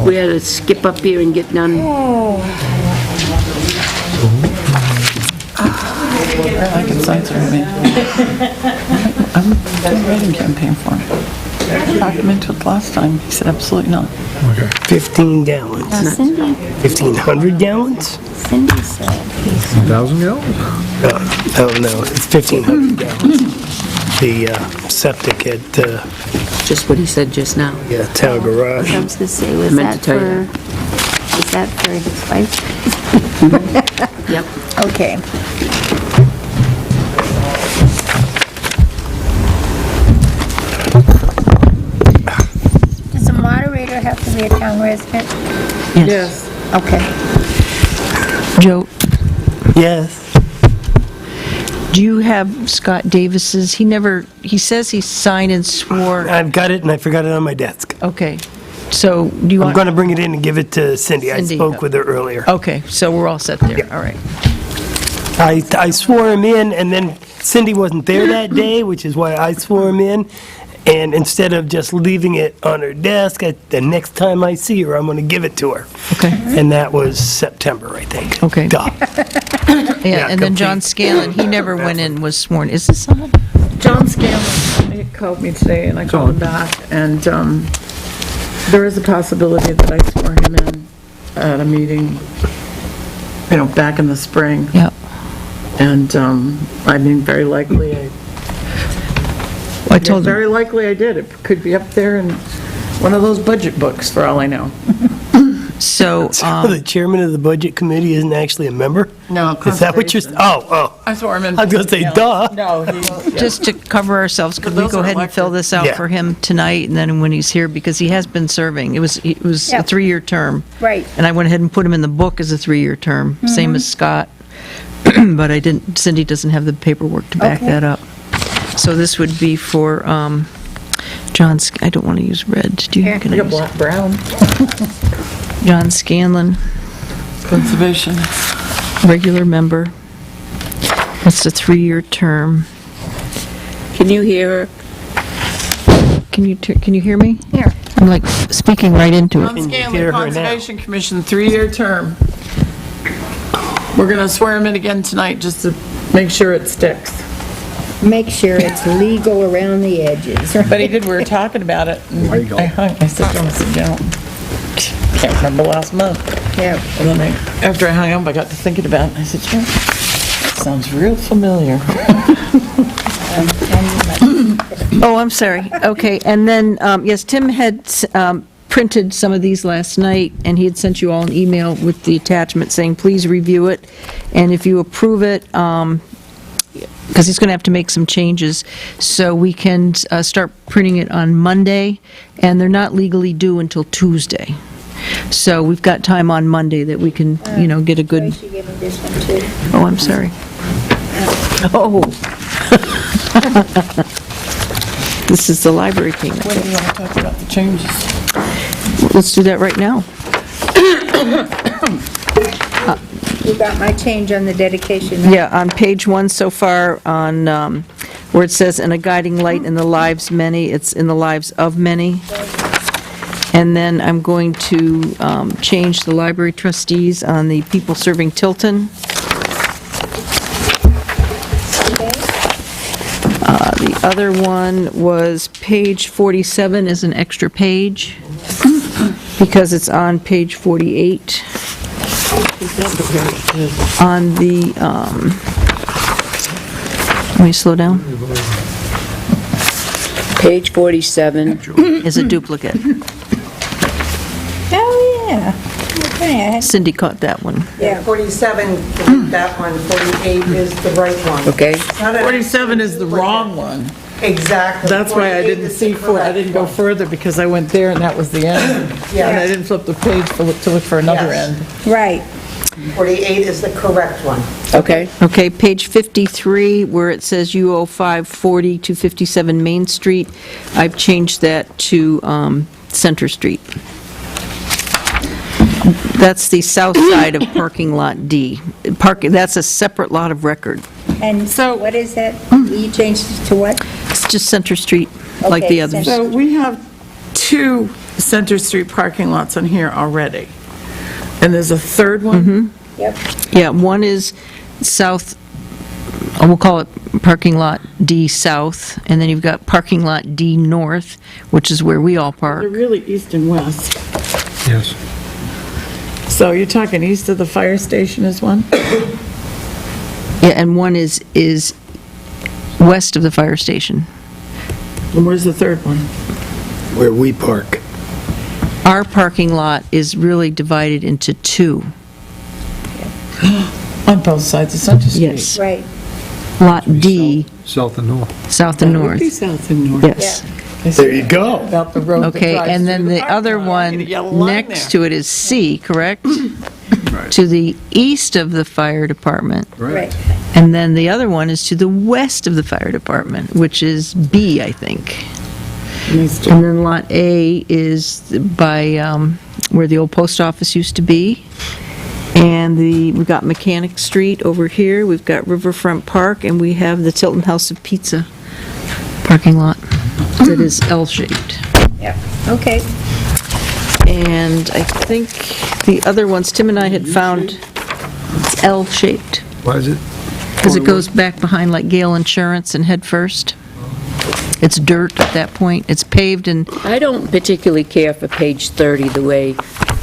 we had to skip up here and get done. I can censor me. I'm doing a writing campaign for him. I talked him into it last time. He said absolutely not. 15 gallons. 1,500 gallons? Cindy said he's... 1,000 gallons? Oh, no, it's 1,500 gallons. The septic at, Just what he said just now. Town Garage. I was gonna say, was meant that to tell you for, is that for his wife? Yep. Okay. Does a moderator have to be a town resident? Yes. Okay. Joe, Yes. do you have Scott Davis's, he says he signed and swore, I've got it, and I forgot it on my desk. okay. So, do you I'm want? going to bring it in and give it to Cindy. I Cindy. spoke with her earlier. Okay, so we're all set there, Yeah. all right. I swore him in, and then Cindy wasn't there that day, which is why I swore him in. And instead of just leaving it on her desk, the next time I see her, I'm going to give it to her. Okay. And that was September, I think. Okay. Duh. Yeah, and then John complete. Scanlon, he never went in, was sworn. Is this on? John Scanlon, he called me today and I called him back and there is a possibility that I swore him in at a meeting, back in the spring. Yeah. And, I mean, very likely I told very him, likely I did. It could be up there in one of those budget books, for all I know. so, So the chairman of the budget committee isn't actually a member? No, Is that what you're, conservation. oh. I swore him in. I was gonna say, Yeah. duh. No, just to cover ourselves, could we Those go are ahead and fill elected. this out Yeah. for him tonight, and then when he's here, because he has been serving, it was Yeah. a 3-year term. Right. And I went ahead and put him in the book as a 3-year term, same as Scott, but I didn't, Cindy doesn't have the paperwork to back Okay. that up. So this would be for I don't want to use red. Do you? Here. Can I I got use- black, brown. John Scanlon, Conservation. regular member. That's a 3-year term. Can you hear her? Can you hear me? Here. I'm like speaking right into it. John you Scanlon, hear her now? Conservation Commission, 3-year term. We're going to swear him in again tonight, just to make sure it sticks. Make sure it's legal around the edges. But he did, we were talking about it. And I hung, I said to him, I said, can't remember last month. Yeah. And then after I hung up, I got to thinking about it, and I said, that sounds real familiar. Oh, I'm sorry. Okay, and then, yes, Tim had printed some of these last night, and he had sent you all an email with the attachment saying, please review it, and if you approve it, because he's going to have to make some changes, so we can start printing it on Monday, and they're not legally due until Tuesday. So we've got time on Monday that we can, get a good, Tracy gave me this one too. oh, I'm sorry. Oh. This is the library payment. When do you want to talk about the changes? Let's do that right now. You got my change on the dedication. right? Yeah, on page 1 so far, on, where it says, "And a guiding light in the lives many," it's "in the lives of many." And then I'm going to change the library trustees on the people serving Tilton. The other one was page 47 is an extra page, because it's on page 48. On the, let me slow down, Page 47. is a duplicate. Yeah. Okay. Cindy caught that one. Yeah, 47, delete that one, 48 is the right one. Okay. It's not an- 47 is the wrong one. Exactly. That's why I 48 didn't is see the 4, I correct didn't go one. further, because I went there and that was the end. Yeah. And I didn't flip the page to look for another Yes. end. Right. 48 is the correct one. Okay. Okay, page 53, where it says UO 540 to 57 Main Street, I've changed that to Center Street. That's the south side of parking lot D. That's a separate lot of record. And So- what is that? You changed it to what? It's just Center Street, like Okay, the others. So we have 2 Center Street parking lots on here already. And there's a third one? Yep. Yeah, one is south, we'll call it parking lot D South, and then you've got parking lot D North, which is where we all They're park. really east and west. Yes. So you're talking east of the fire station is one? Yeah, and one is west of the fire station. And where's the third one? Where we park. Our parking lot is really divided into 2. On both sides of Center Street? Yes. Right. Lot D, South and north. south and That would be north. south and north. Yes. I see There you go. About the road that Okay, drives and then through the parking other lot. one You get a yellow line next there. to it is C, correct? To the east of the fire department. Right. And then the other one is to the west of the fire department, which is B, I think. Nice job. And then Lot A is by where the old post office used to be. And we've got Mechanic Street over here, we've got Riverfront Park, and we have the Tilton House of Pizza parking lot that is L-shaped. Yep. Okay. And I think the other ones, Tim and I had found, it's L-shaped, Why is it? because it goes back behind like Gale Insurance and head first. It's dirt at that point, it's paved and, I don't particularly care for page 30, the way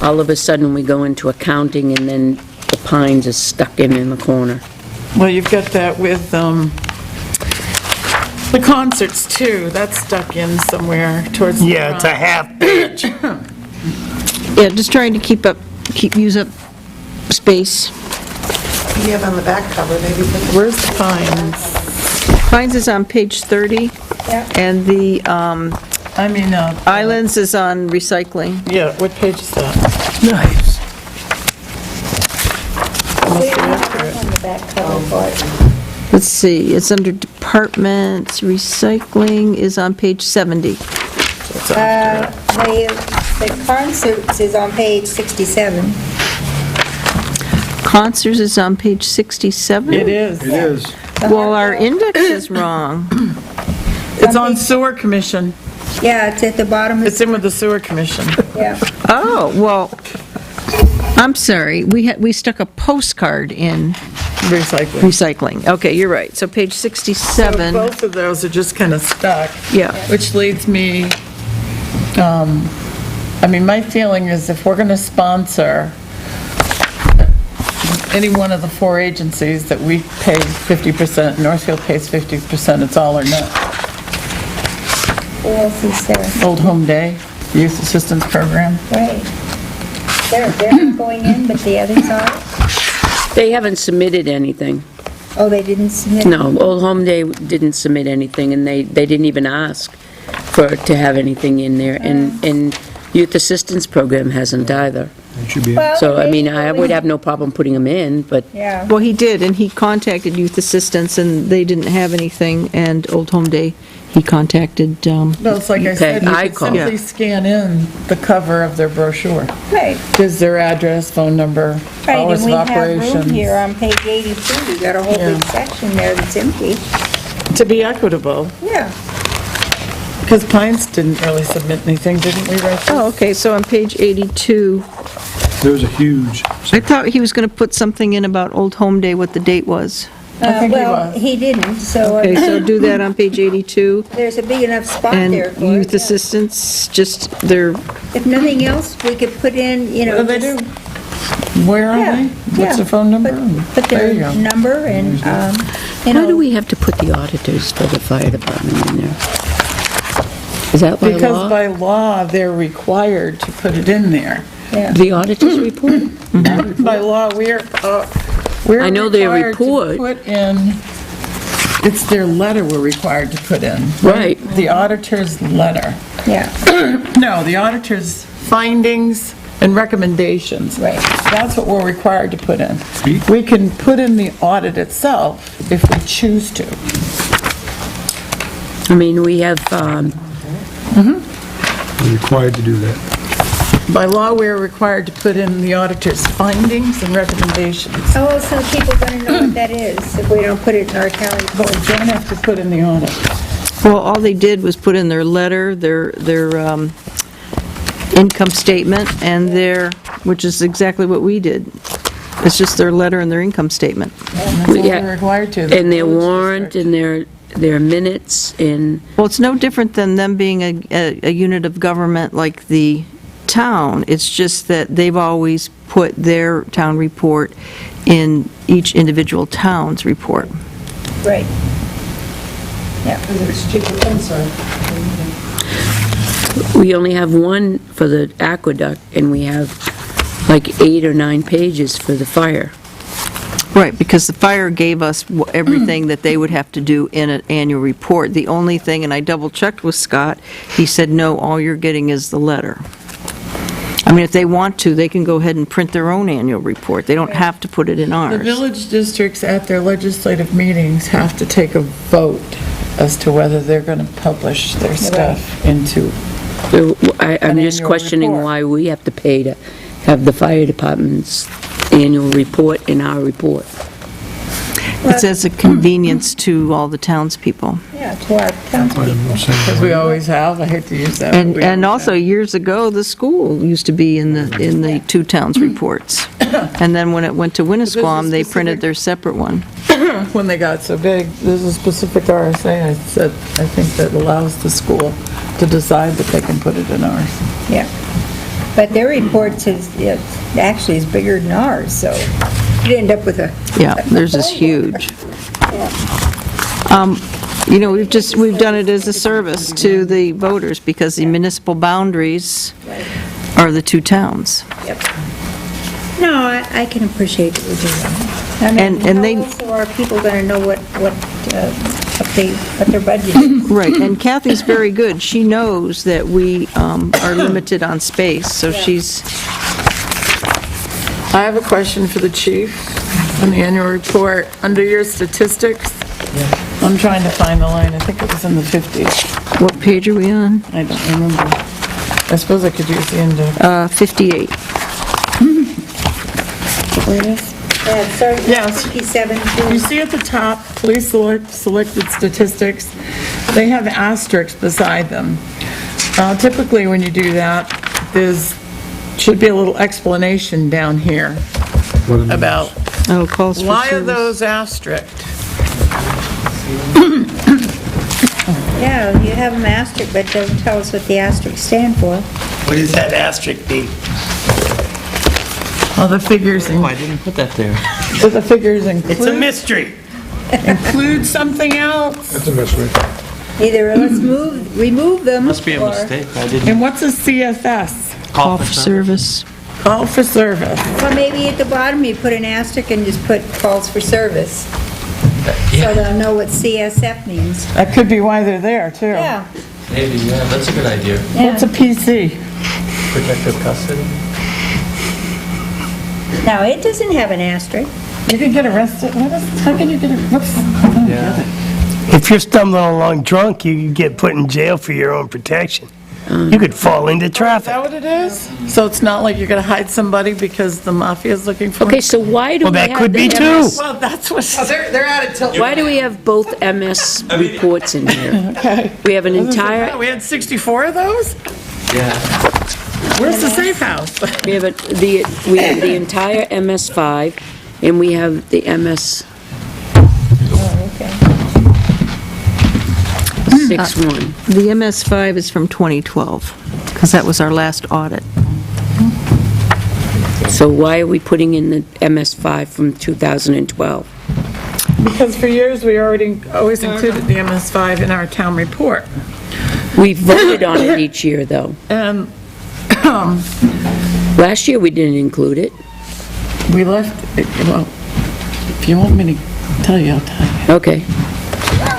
all of a sudden we go into accounting and then the Pines is stuck in the corner. Well, you've got that with the concerts too, that's stuck in somewhere towards the Yeah, it's a front. half page. yeah, just trying to use up space. You have on the back cover, maybe. Where's the Pines? Pines is on page 30, Yeah. and the I mean, Islands is on recycling. yeah, what page is that? Nice. We don't have that on the back cover part. Let's see, it's under departments, recycling is on page 70. The concerts is on page 67. Concerts is on page 67? It is. It is. Well, our index is wrong. It's on sewer commission. Yeah, it's at the bottom. It's in with the sewer commission. Yeah. Oh, well, I'm sorry, we stuck a postcard in Recycling. recycling. Okay, you're right, so page So 67, both of those are just kind of stuck. yeah. Which leads me, I mean, my feeling is if we're going to sponsor any one of the 4 agencies that we pay 50%, Northfield pays 50%, it's all or none. Who else is there? Old Home Day, Youth Assistance Program. Right. They're not going in, but the others are? They haven't submitted anything. Oh, they didn't submit? No, Old Home Day didn't submit anything, and they didn't even ask to have anything in there, and Youth Assistance Program hasn't either. It should be. Well, So, I mean, they- I would have no problem putting them in, but Yeah. Well, he did, and he contacted Youth Assistance, and they didn't have anything, and Old Home Day, he contacted, No, it's like I said, I you could call. simply scan in the cover of their brochure. Right. Gives their address, phone number, Right, hours and of we have room operations. here on page 82. We got a whole big Yeah. section there that's empty. To be equitable, Yeah. because Pines didn't really submit anything, didn't we, right? oh, okay, so on page 82, There was a huge, I thought he was going to put something in about Old Home Day, what the date was. I think he Well, was. he didn't, so Okay, so do that on page 82. there's a big enough spot And there for Youth it. yeah. Assistance, just their, If nothing else, we could put in, you know. What do they do? just- Where are Yeah, they? What's yeah. their phone number? Put There you their go. number and, you why know. do we have to put the auditors for the fire department in there? Is that by Because law? by law, they're required to put it in there. The auditor's report? By law, we're I know their required to report. put in, it's their letter we're required to put in. Right. The auditor's letter. Yeah, No, the auditor's findings and recommendations. Right. That's what we're required to put in. We can put in the audit itself if we choose to. I mean, we have, We're required to do that. By law, we're required to put in the auditor's findings and recommendations. oh, so people gonna know what that is if we don't put it in our town But report. we don't have to put in the audit. Well, all they did was put in their letter, their income statement, and which is exactly what we did. It's just their letter and their income statement. That's all Yeah. we're required to. and their warrant, and their minutes, and, Well, it's no different than them being a unit of government like the town. It's just that they've always put their town report in each individual town's report. Right. we only have one for the aqueduct, and we have like 8 or 9 pages for the fire. Right, because the fire gave us everything that they would have to do in an annual report. The only thing, and I double-checked with Scott, he said, no, all you're getting is the letter. I mean, if they want to, they can go ahead and print their own annual report. They don't have to put it in The ours. village districts at their legislative meetings have to take a vote as to whether they're going to publish their stuff into, So I'm An just annual questioning report. why we have to pay to have the fire department's annual report in our report. It's as a convenience to all the townspeople. Yeah, to our townspeople. because we always have, I hate to use that. but And we and always also, years ago, the school used to be in the two towns' reports. And then when it went to Winnisquam, they printed their separate one. have. When they got so big, there's a specific RSA, I said, I think that allows the school to decide that they can put it in ours. Yeah. But their report says, actually is bigger than ours, so you'd end up with a... Yeah, theirs is huge. You know, we've done it as a service to the voters, because the municipal boundaries are the two towns. No, I can appreciate what we're doing. I mean, And they- how also are people gonna know what their budget is? Right, and Kathy's very good. She knows that we are limited on space, so she's, I have a question for the chief on the annual report. Under your statistics, I'm trying to find the line, I think it was in the 50s. what page are we on? I don't remember. I suppose I could use the index. 58. Where it is? It starts Yes. at 57 You to... see at the top, police selected statistics, they have asterisks beside them. Typically, when you do that, should be a little explanation down here about Oh, calls for why are service. those asterisks? Yeah, you have them asterisk, but it doesn't tell us what the asterisks stand for. What does that asterisk mean? Well, the figures, Oh, I didn't put that there. the figures It's a mystery. include something else. That's a mystery. Either remove them, Must be a or- mistake. I didn't And what's a CFS? Call for service. Call for service. Well, maybe at the bottom you put an asterisk and just put calls for service. So they'll know what CSF means. That could be why they're there, too. Yeah. Maybe, yeah, that's a good idea. What's a PC? Protective custody? Now, it doesn't have an asterisk. You can get arrested, how can you get, what's? Yeah. If you're stumbling along drunk, you could get put in jail for your own protection. You could fall into Is that traffic. what it is? So it's not like you're gonna hide somebody because the mafia's looking for them? Okay, so why do Well, we that have could the be too. MS? Well, that's what, They're out of Tilton. Why do we have both MS reports in here? okay. We have an entire, We had 64 of those? Yeah. Where's the safe house? we have the entire MS5, and we have the MS Oh, okay. 61. The MS5 is from 2012, because that was our last audit. So why are we putting in the MS5 from 2012? Because for years, we always included the MS5 in our town report. We voted on it each year, though. And Last year, we didn't include it. We left, well, if you want me to tell you, I'll tell you. Okay.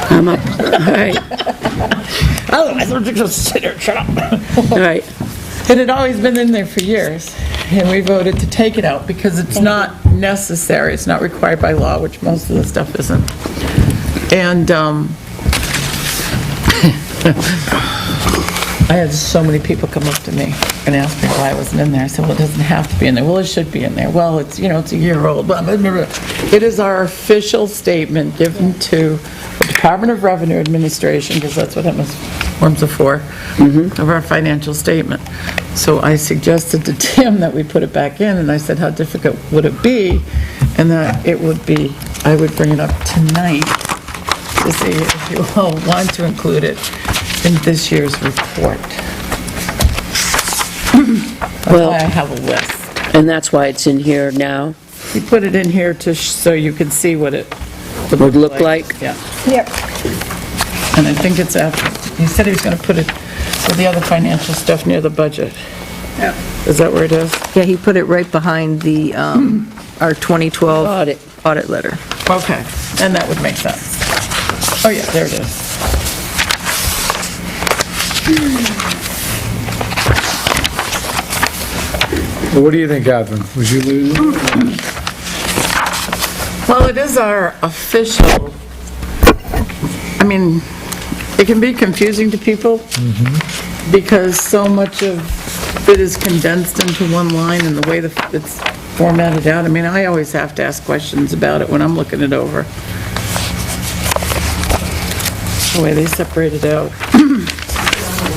I'm up. All right, Otherwise, I'm just sit here, shut up. all right. It had always been in there for years, and we voted to take it out because it's not necessary, it's not required by law, which most of the stuff isn't. And, I had so many people come up to me and ask me why it wasn't in there. I said, well, it doesn't have to be in there. Well, it should be in there. Well, it's, it's a year old. Blah, blah, blah, blah. It is our official statement given to the Department of Revenue Administration, because that's what MS forms are for, of our financial statement. So I suggested to Tim that we put it back in, and I said, how difficult would it be? And that it would be, I would bring it up tonight to see if you all want to include it in this year's report. That's Well- why I have a list. And that's why it's in here now, We put it in here to, so you can see what it would look like. Yeah, Yep. and I think it's after, he said he was gonna put it with the other financial stuff near the budget. Yep. Is that where it is? Yeah, he put it right behind the, our 2012 audit letter. Okay, and that would make sense. Oh, yeah, there it is. Well, what do you think, Catherine? Would you lose it? Well, it is our official, I mean, it can be confusing to people because so much of it is condensed into one line and the way it's formatted out. I mean, I always have to ask questions about it when I'm looking it over. The way they separate it out.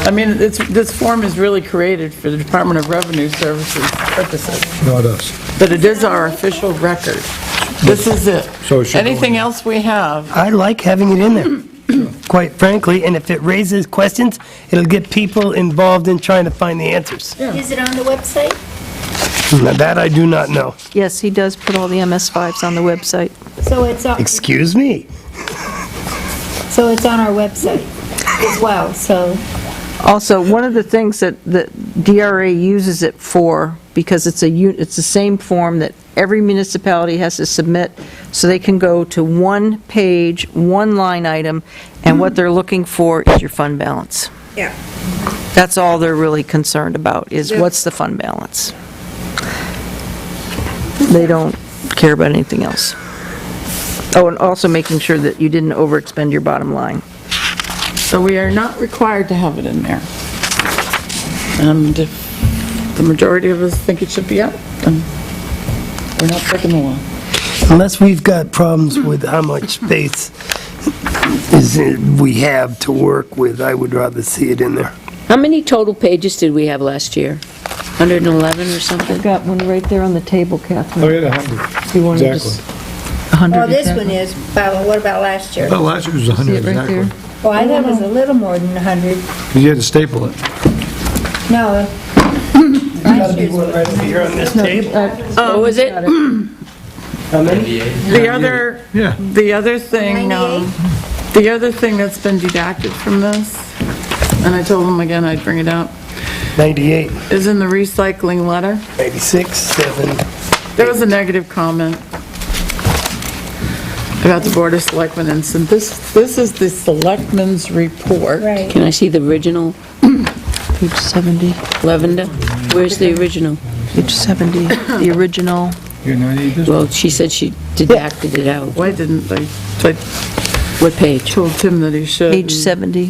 I mean, this form is really created for the Department of Revenue Services purposes, No, it does. but it is our official record. This is it. So it should go in Anything there. else we have, I like having it in there, quite frankly, and if it raises questions, it'll get people involved in trying to find the answers. Is it on the website? Now, that I do not know. Yes, he does put all the MS5s on the website. So it's on, Excuse me? so it's on our website as well, so. Also, one of the things that DRA uses it for, because it's the same form that every municipality has to submit, so they can go to one page, one line item, and what they're looking for is your fund balance. Yeah. That's all they're really concerned about, is what's the fund balance. They don't care about anything else. Oh, and also making sure that you didn't overexpend your bottom line. so we are not required to have it in there. And if the majority of us think it should be out, then we're not breaking the law. Unless we've got problems with how much space we have to work with, I would rather see it in there. How many total pages did we have last year? 111 or something? I've got one right there on the table, Catherine. Oh, yeah, 100. You want to Exactly. just- 100 Oh, this exactly. one is, but what about last year? Well, last year was See 100 it right exactly. there? Well, I thought it was a little more than 100. You had to staple it. No. Last year's was. Right over here on this table. Oh, was it? How many? The other, Yeah. the other thing, 98? the other thing that's been deducted from this, and I told them again I'd bring it up, 98, is in the recycling letter. 96, 7. There was a negative comment about the Board of Selectmen, and so this is the Selectmen's report. Right. Can I see the original, Page 70, Lavender? Where's the original? page 70, the original. You're 90 this Well, she said she deducted it out. Why didn't they? I What page? told Tim that he should. Page 70.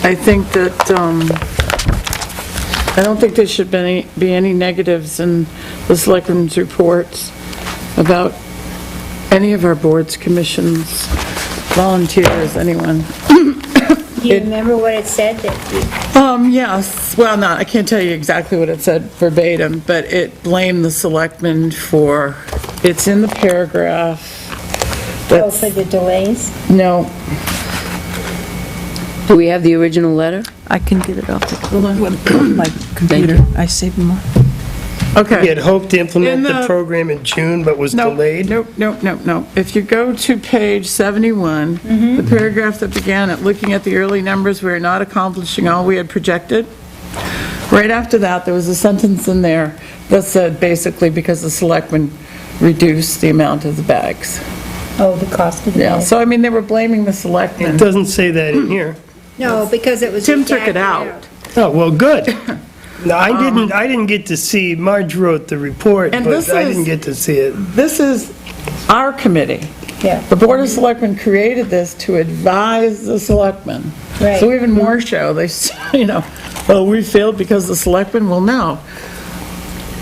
I think that, I don't think there should be any negatives in the Selectmen's reports about any of our boards, commissions, volunteers, anyone. Do you remember what it said that, Yes, well, no, I can't tell you exactly what it said verbatim, but it blamed the selectmen for, it's in the paragraph. oh, for the delays? No, Do we have the original letter? I can get it off my computer. I saved them all. We okay. had hoped to implement In the the- program in June, but was No, delayed. no. If you go to page 71, the paragraph that began at looking at the early numbers, we are not accomplishing all we had projected. right after that, there was a sentence in there that said, basically, because the selectmen reduced the amount of the bags. Oh, the cost of the Yeah, bag. so I mean, they were blaming the It selectmen. doesn't say that in here. No, because it was. Tim took it redacted out. Oh, well, good. No, I didn't get to see, Marge wrote the report, And but this I is- didn't get to see it. This is our committee. Yeah. The Board of Selectmen created this to advise the selectmen. Right. So even more show, they, well, we failed because the selectmen, well, no.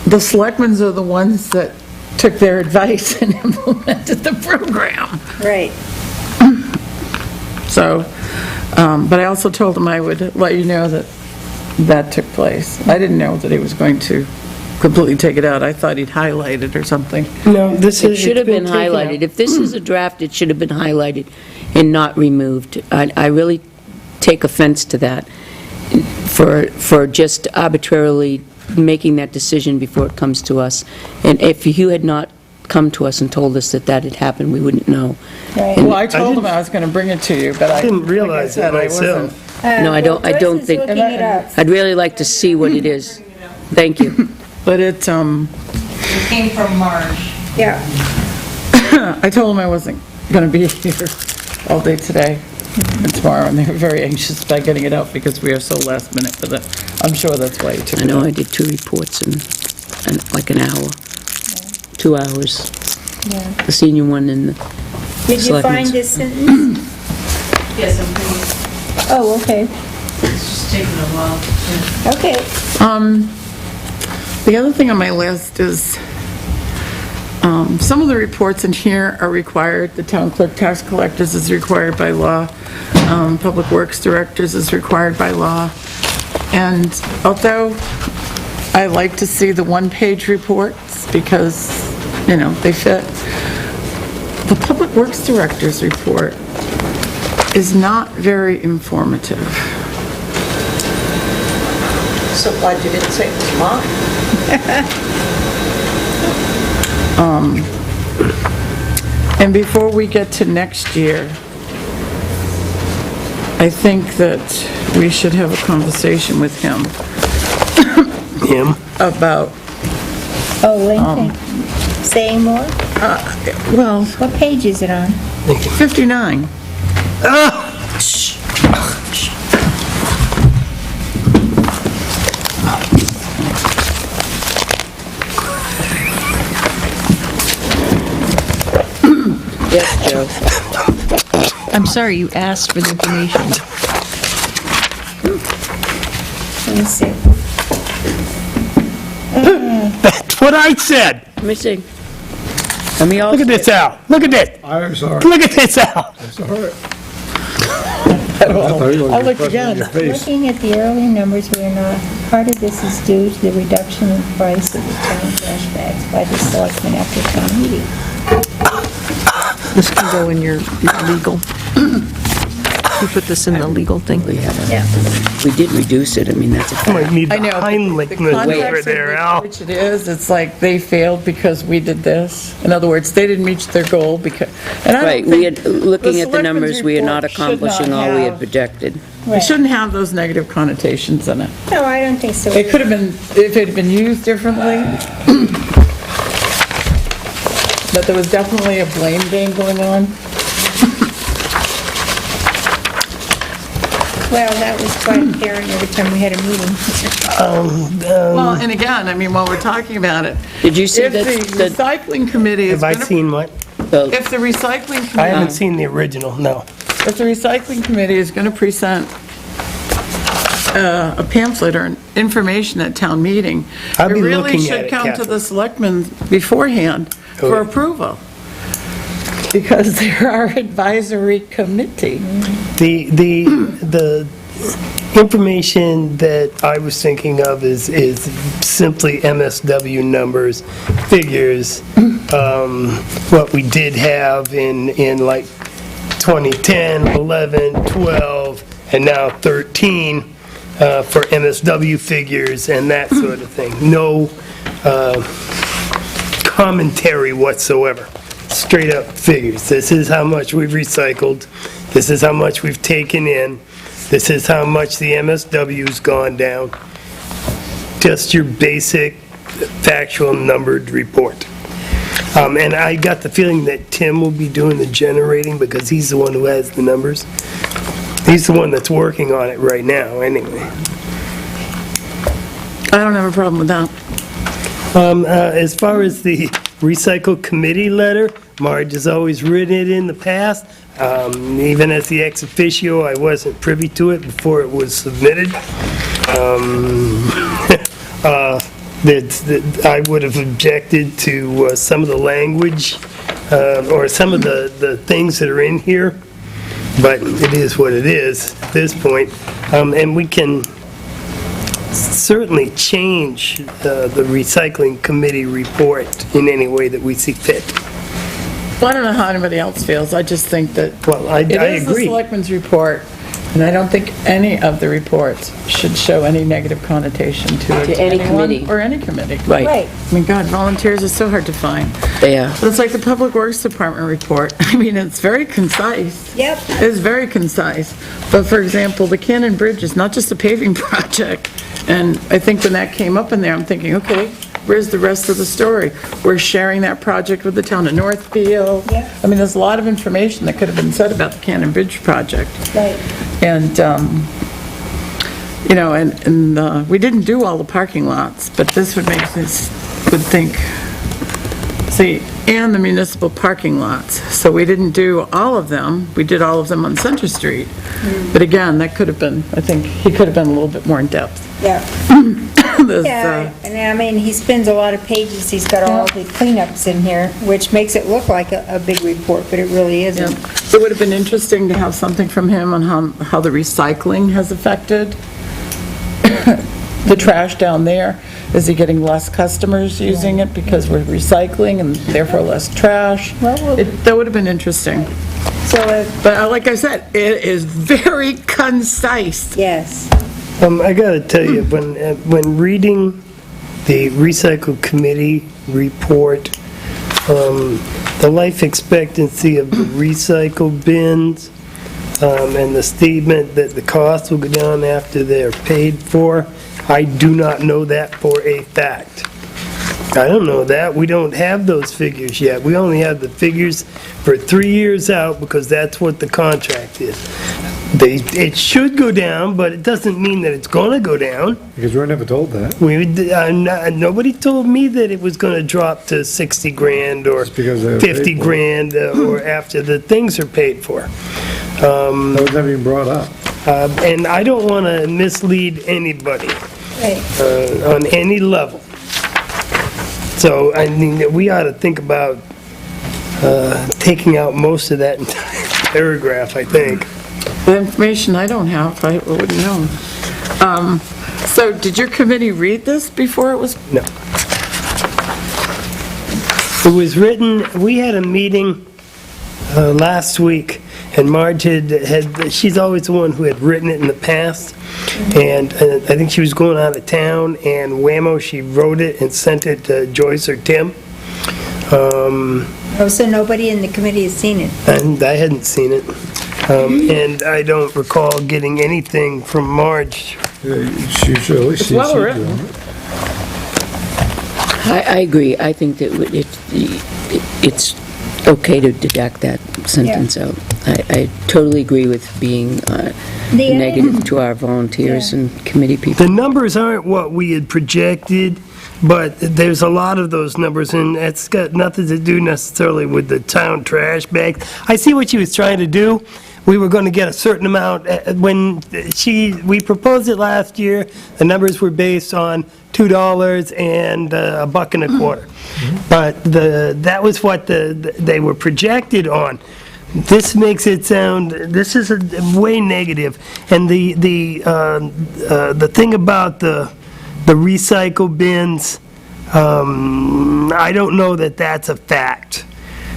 The selectmen are the ones that took their advice and implemented the program. Right. So, but I also told him I would let you know that that took place. I didn't know that he was going to completely take it out. I thought he'd highlight it or something. No, this It is. should have it's been taken out. highlighted. If this is a draft, it should have been highlighted and not removed. I really take offense to that, for just arbitrarily making that decision before it comes to us. And if you had not come to us and told us that that had happened, we wouldn't know. Right. Well, I told him I was going to bring it to you, but I Didn't realize like I it said, I wasn't- myself. No, I don't think- Joyce is looking it up. I'd really like to see what it is. Thank you. But it, It came from Marge. Yeah. I told them I wasn't going to be here all day today and tomorrow, and they were very anxious about getting it out because we are so last minute for that. I'm sure that's why you took I it know I out. did 2 reports in like an hour, 2 hours. Yeah. The senior one and the Did you find selectmen's. this sentence? Yes, I'm pretty, Oh, okay. it's just taking a while. Okay. The other thing on my list is, some of the reports in here are required. The town clerk, tax collectors is required by law. Public Works directors is required by law. And although I like to see the one-page reports because, they fit, the Public Works director's report is not very informative. So glad you didn't say it was mine. And before we get to next year, I think that we should have a conversation with him Him? about, Oh, wait, saying more? well, What page is it on? 59. Yes, Joe. I'm sorry, you asked for the information. Let me see. That's what I said. Let me see. Let me all. Look at this, Al. Look at this. I'm sorry. Look at this, Al. It's all right. I looked again. Looking at the early numbers, we're not, part of this is due to the reduction in price of the town trash bags by the selectmen after town meeting. This can go in your legal. You put this in the legal thing. We haven't. Yeah. We did reduce it. I mean, that's a I might fact. need I the know. but Heimlich the maneuver context in there, Al. which it is, it's like they failed because we did this. In other words, they didn't reach their goal because, and I don't Right, think. we had, looking at the selectmen's numbers, we are not report should accomplishing not all we had have- projected. It shouldn't have those negative connotations in it. No, I don't think so. It could have been, if it had been used differently, but there was definitely a blame game going on. Well, that was quite apparent every time we had a meeting. Well, and again, I mean, while we're talking about it, Did you see if that? the recycling committee is Have I gonna, seen what? if the recycling I committee, haven't seen the original, no. if the recycling committee is gonna present a pamphlet or information at town meeting, I'll it be really looking at should it, come to Kathy. the selectmen beforehand for Okay. approval. Because they're our advisory committee. The information that I was thinking of is simply MSW numbers, figures, what we did have in like 2010, 11, 12, and now 13 for MSW figures and that sort of thing. No commentary whatsoever. Straight up figures. This is how much we've recycled. This is how much we've taken in. This is how much the MSW's gone down. just your basic factual numbered report. And I got the feeling that Tim will be doing the generating because he's the one who has the numbers. He's the one that's working on it right now, anyway. I don't have a problem with that. As far as the recycle committee letter, Marge has always written it in the past. Even as the ex officio, I wasn't privy to it before it was submitted. I would have objected to some of the language or some of the things that are in here, but it is what it is at this point. And we can certainly change the recycling committee report in any way that we see fit. Well, I don't know how anybody else feels. I just think that Well, I it is the agree. selectmen's report, and I don't think any of the reports should show any negative connotation to it. To any anyone committee. Or any committee. Right. Right. I mean, God, volunteers are so hard to find. They are. But it's like the Public Works Department report. I mean, it's very concise. Yep. It's very concise. But for example, the Cannon Bridge is not just a paving project. And I think when that came up in there, I'm thinking, okay, where's the rest of the story? We're sharing that project with the town of Northfield. Yep. I mean, there's a lot of information that could have been said about the Cannon Bridge project. Right. And, you know, and we didn't do all the parking lots, but this would make us, would think, see, and the municipal parking lots. So we didn't do all of them. We did all of them on Center Street. But again, that could have been, I think, he could have been a little bit more in depth. Yeah. This, Yeah, and I mean, he spends a lot of pages, he's got all the cleanups in here, which makes it look like a big report, but it really Yeah. isn't. It would have been interesting to have something from him on how the recycling has affected the trash down there. Is he getting less customers using it because we're recycling and therefore less trash? Well, That would have been interesting. So, But like I said, it is very concise. yes, I gotta tell you, when reading the recycle committee report, the life expectancy of the recycle bins, and the statement that the cost will go down after they're paid for, I do not know that for a fact. I don't know that. We don't have those figures yet. We only have the figures for 3 years out because that's what the contract is. It should go down, but it doesn't mean that it's going to go down. Because we were never told that. Nobody told me that it was going to drop to 60 grand or Just because they were paid 50 for. grand or after the things are paid for. That was never even brought up. And I don't want to mislead anybody right. on any level. So, I mean, we ought to think about taking out most of that entire paragraph, I think. The information I don't have, I wouldn't know. So did your committee read this before it was? No. It was written, we had a meeting last week, and Marge she's always the one who had written it in the past, and I think she was going out of town, and whammo, she wrote it and sent it to Joyce or Tim. Oh, so nobody in the committee has seen it? And I hadn't seen it. And I don't recall getting anything from Marge. She should at least see well something written. on it. I agree. I think that it's okay to deduct that sentence out. I totally agree with being negative to our volunteers and committee people. The numbers aren't what we had projected, but there's a lot of those numbers, and it's got nothing to do necessarily with the town trash bags. I see what she was trying to do. We were going to get a certain amount. When we proposed it last year, the numbers were based on $2 and $1.25. But that was what they were projected on. This makes it sound, this is way negative. And the thing about the recycle bins, I don't know that that's a fact.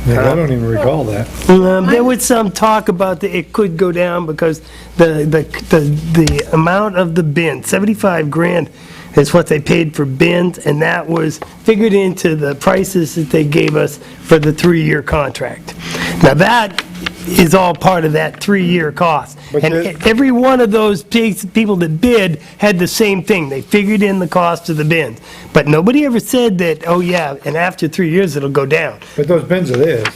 Yeah, I don't even recall that. There was some talk about that it could go down because the amount of the bin, 75 grand is what they paid for bins, and that was figured into the prices that they gave us for the 3-year contract. Now that is all part of that 3-year cost. But And there- every one of those people that bid had the same thing. They figured in the cost of the bins. But nobody ever said that, oh yeah, and after 3 years, it'll go down. But those bins are theirs.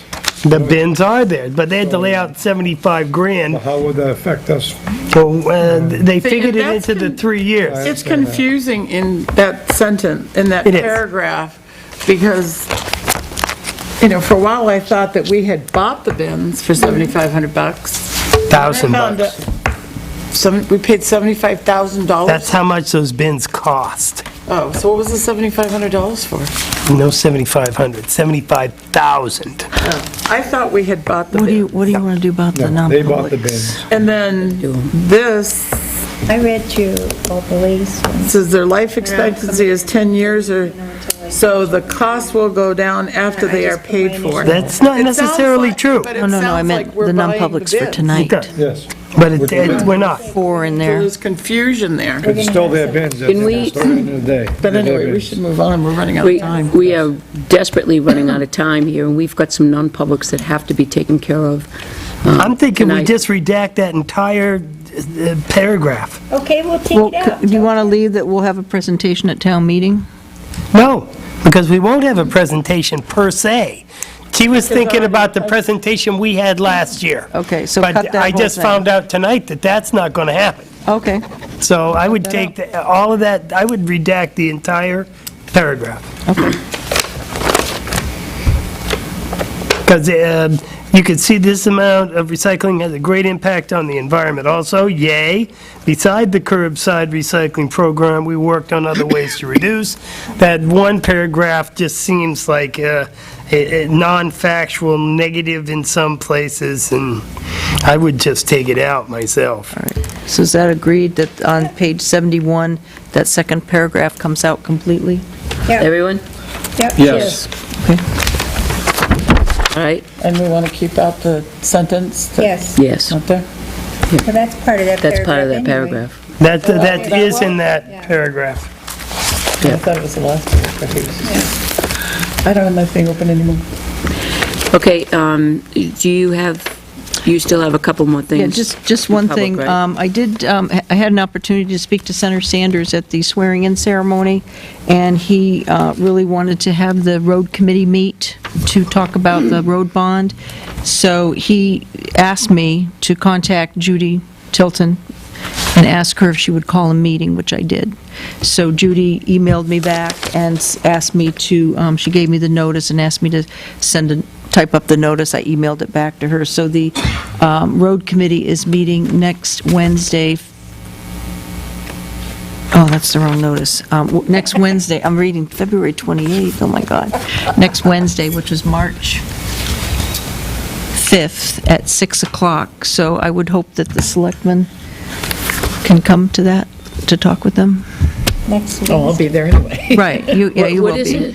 The bins are there, but they had to lay out 75 grand. How would that affect us? So they figured it that's into the 3 years. It's confusing in that sentence, in that It is. paragraph, because, for a while I thought that we had bought the bins for $7,500. $1,000. We paid $75,000? That's how much those bins cost. Oh, so what was the $7,500 for? No 7,500, 75,000. I thought we had bought the What do you bins. want to do about the No, they bought the non-publics? bins. And then this I read you all the lease. says their life expectancy is 10 years, or, so the cost will go down after they are paid for. That's not It sounds necessarily like- true. but it No, no, I sounds meant like we're the buying non-publics the for bins. tonight. Yes. But we're not. 4 in So there. there's confusion there. It's still their bins. Can we- It's still the end of the day. But They're their anyway, we bins. should move on, we're running out of time. We are desperately running out of time here, and we've got some non-publics that have to be taken care of. I'm thinking we tonight. just redact that entire paragraph. Okay, we'll take Well, it out. do you want to leave that we'll have a presentation at town meeting? No, because we won't have a presentation per se. She was thinking about the presentation we had last year. Okay, so cut But that I whole just thing. found out tonight that that's not going to happen. Okay, So I would take all of that, I would redact the entire paragraph. okay. Because you could see this amount of recycling has a great impact on the environment also, yay. Beside the curbside recycling program, we worked on other ways to reduce. That one paragraph just seems like a non-factual negative in some places, and I would just take it out myself. So is that agreed that on page 71, that second paragraph comes out completely? Everyone? Yep. Yes. All right? And we want to keep out the sentence? Yes, Yes, Not there? so that's part of that paragraph. that's part of that anyway. paragraph. That is in that paragraph. I thought it was the last one. I don't have my thing open anymore. Okay, you still have a couple more things? Yeah, just one Public, thing. right? I had an opportunity to speak to Senator Sanders at the swearing-in ceremony, and he really wanted to have the road committee meet to talk about the road bond. So he asked me to contact Judy Tilton and ask her if she would call a meeting, which I did. So Judy emailed me back and asked me to, she gave me the notice and asked me to type up the notice. I emailed it back to her. So the road committee is meeting next Wednesday. Oh, that's the wrong notice. Next Wednesday, I'm reading February 28th, oh my God. Next Wednesday, which is March 5th at 6 o'clock. So I would hope that the selectmen can come to that, to talk with them. Next week. Oh, I'll be there anyway. Right, you will be. What is it?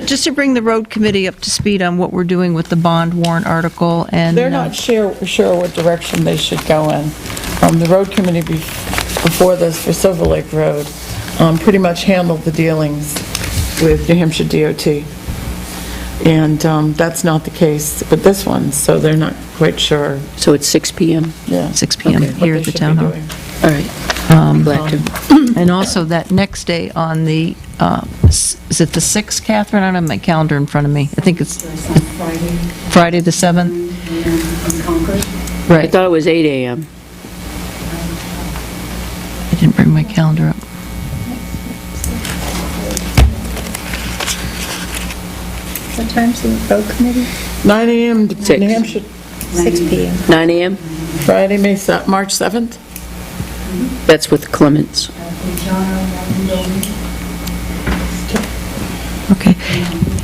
Just to bring the road committee up to speed on what we're doing with the bond warrant article and... They're not sure what direction they should go in. The road committee before this for Silver Lake Road pretty much handled the dealings with New Hampshire DOT. And that's not the case with this one, so they're not quite sure. So it's 6 PM? Yeah. 6 PM what here they at the should town be hall. doing. All right. Glad to. And also that next day on the, is it the 6th, Catherine? I don't have my calendar in front of me. I think it's Friday the 7th? I Right, thought it was 8 AM. I didn't bring my calendar up. What time's the road committee? 9 AM to 6. New Hampshire, 6 PM. 9 AM? Friday, March 7th? That's with Clements. Okay.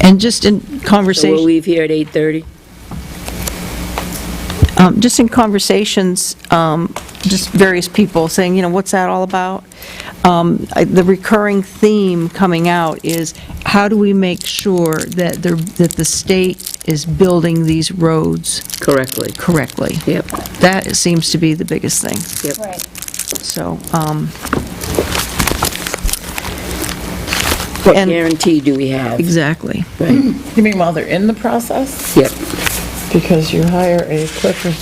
And just in So we'll conversation, leave here at 8:30? just in conversations, just various people saying, what's that all about? The recurring theme coming out is, how do we make sure that the state is building these roads Correctly. correctly? Yep, That seems to be the biggest thing. yep. Right. So, What and- guarantee do we have? exactly. Right, You mean while they're in the process? yep. because you hire a clerk that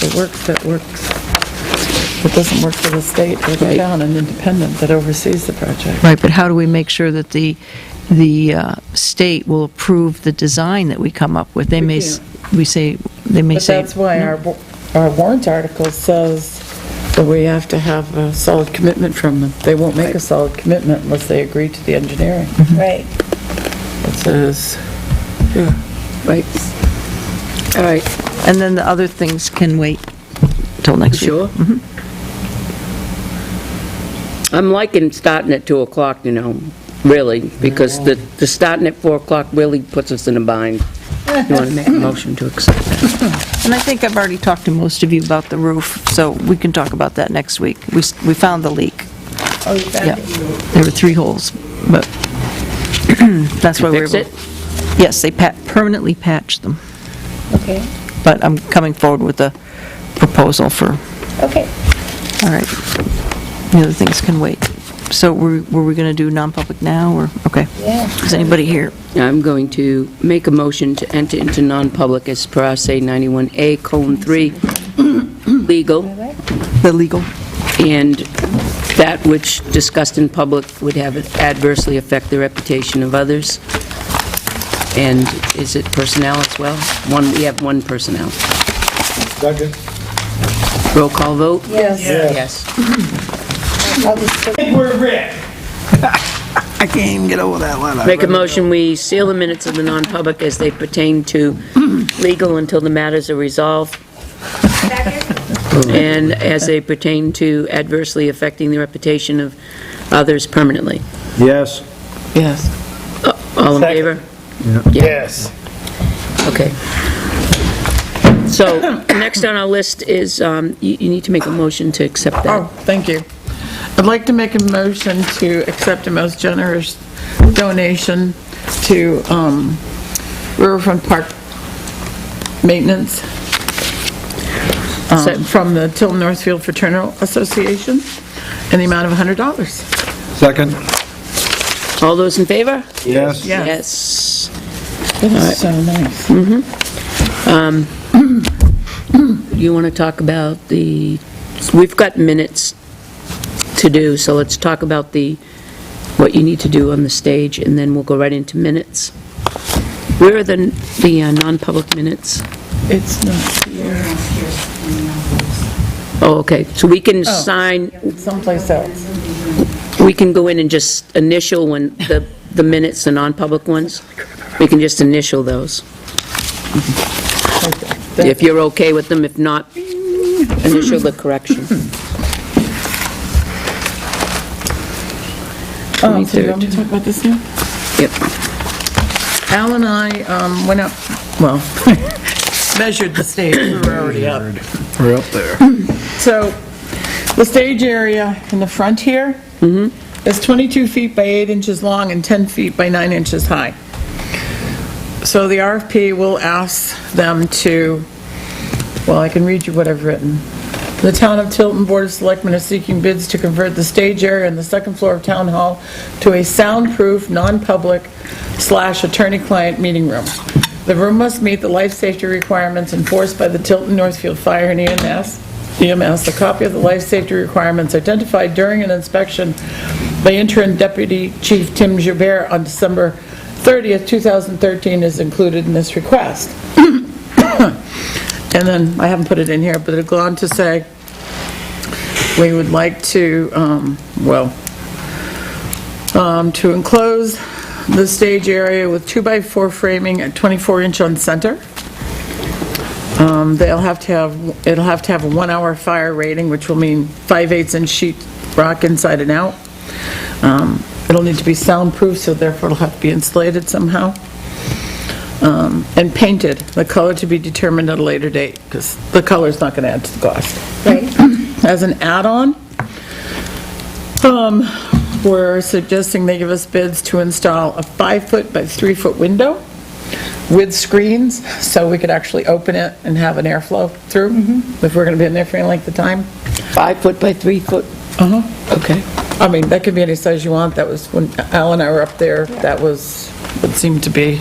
doesn't work for the state or the town, an independent that oversees the project. Right, but how do we make sure that the state will approve the design that we come up with? They may, But say. that's why our warrant article says that we have to have a solid commitment from them. They won't make a solid commitment unless they agree to the engineering. Right. It says, Right. All right, And then the other things can wait till next week. sure? I'm liking starting at 2 o'clock, really, because the starting at 4 o'clock really puts us in a bind. You want to make a motion to accept that? And I think I've already talked to most of you about the roof, so we can talk about that next week. We found the leak. Oh, you found Yeah, it? there were 3 holes, but that's why we're... Fix it? Yes, they permanently patched them, Okay, but I'm coming forward with a proposal for, okay. all right, the other things can wait. So were we going to do non-public now, or, okay. Yeah. Is anybody here? I'm going to make a motion to enter into non-public as per RSA 91A:3, legal, The legal? and that which discussed in public would have adversely affect the reputation of others. And is it personnel as well? We have one personnel. Second. Roll call vote? Yes. Yes. I'll just put- I can't even get over that one. Make a motion, we seal the minutes of the non-public as they pertain to legal until the matters are resolved, and as they pertain to adversely affecting the reputation of others permanently. Yes. yes. All in Second. favor? Yes. Okay. So, next on our list is, you need to make a motion to accept Oh, that. thank you. I'd like to make a motion to accept a most generous donation to Riverfront Park Maintenance from the Tilton Northfield Fraternal Association in the amount of $100. Second. All those in favor? Yes. Yes. It is so nice. You want to talk about we've got minutes to do, so let's talk about what you need to do on the stage, and then we'll go right into minutes. Where are the non-public minutes? It's not here. Oh, okay, so we can sign, It's someplace else. we can go in and just initial when the minutes, the non-public ones, we can just initial those. If you're okay with them, if not, initial the correction. So you want me to talk about this now? Yep. Al and I went up, well, measured the stage, we were already up. We're up there. So, the stage area in the front here is 22 feet by 8 inches long and 10 feet by 9 inches high. So the RFP will ask them to, well, I can read you what I've written. The Town of Tilton Board of Selectmen is seeking bids to convert the stage area on the second floor of Town Hall to a soundproof, non-public / attorney-client meeting room. The room must meet the life safety requirements enforced by the Tilton Northfield Fire and EMS. A copy of the life safety requirements identified during an inspection by interim Deputy Chief Tim Joubert on December 30th, 2013 is included in this request. And then, I haven't put it in here, but it'll go on to say, we would like to, to enclose the stage area with 2x4 framing at 24-inch on center. It'll have to have a 1-hour fire rating, which will mean 5/8 inch sheet rock inside and out. It'll need to be soundproof, so therefore it'll have to be insulated somehow. And painted, the color to be determined at a later date, because the color's not going to add to the cost. Right. As an add-on, we're suggesting they give us bids to install a 5-foot by 3-foot window with screens, so we could actually open it and have an airflow through, if we're going to be in there for any length of time. 5 foot by 3 foot? Okay. I mean, that could be any size you want. That was when Al and I were up there, that was what seemed to be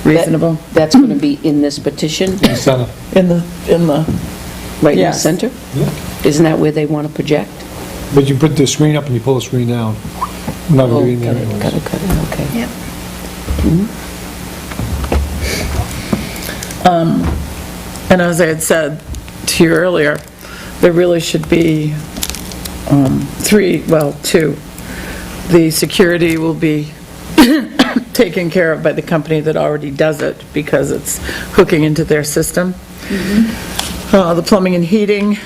reasonable. That's going to be in this petition, Center. In the, right in the Yes. center? Yeah. Isn't that where they want to project? But you put the screen up and you pull the screen down. We're not Oh, gonna be in there got it, anyways. got it, got it, okay. Yep. and as I had said to you earlier, there really should be two. The security will be taken care of by the company that already does it because it's hooking into their system. The plumbing and heating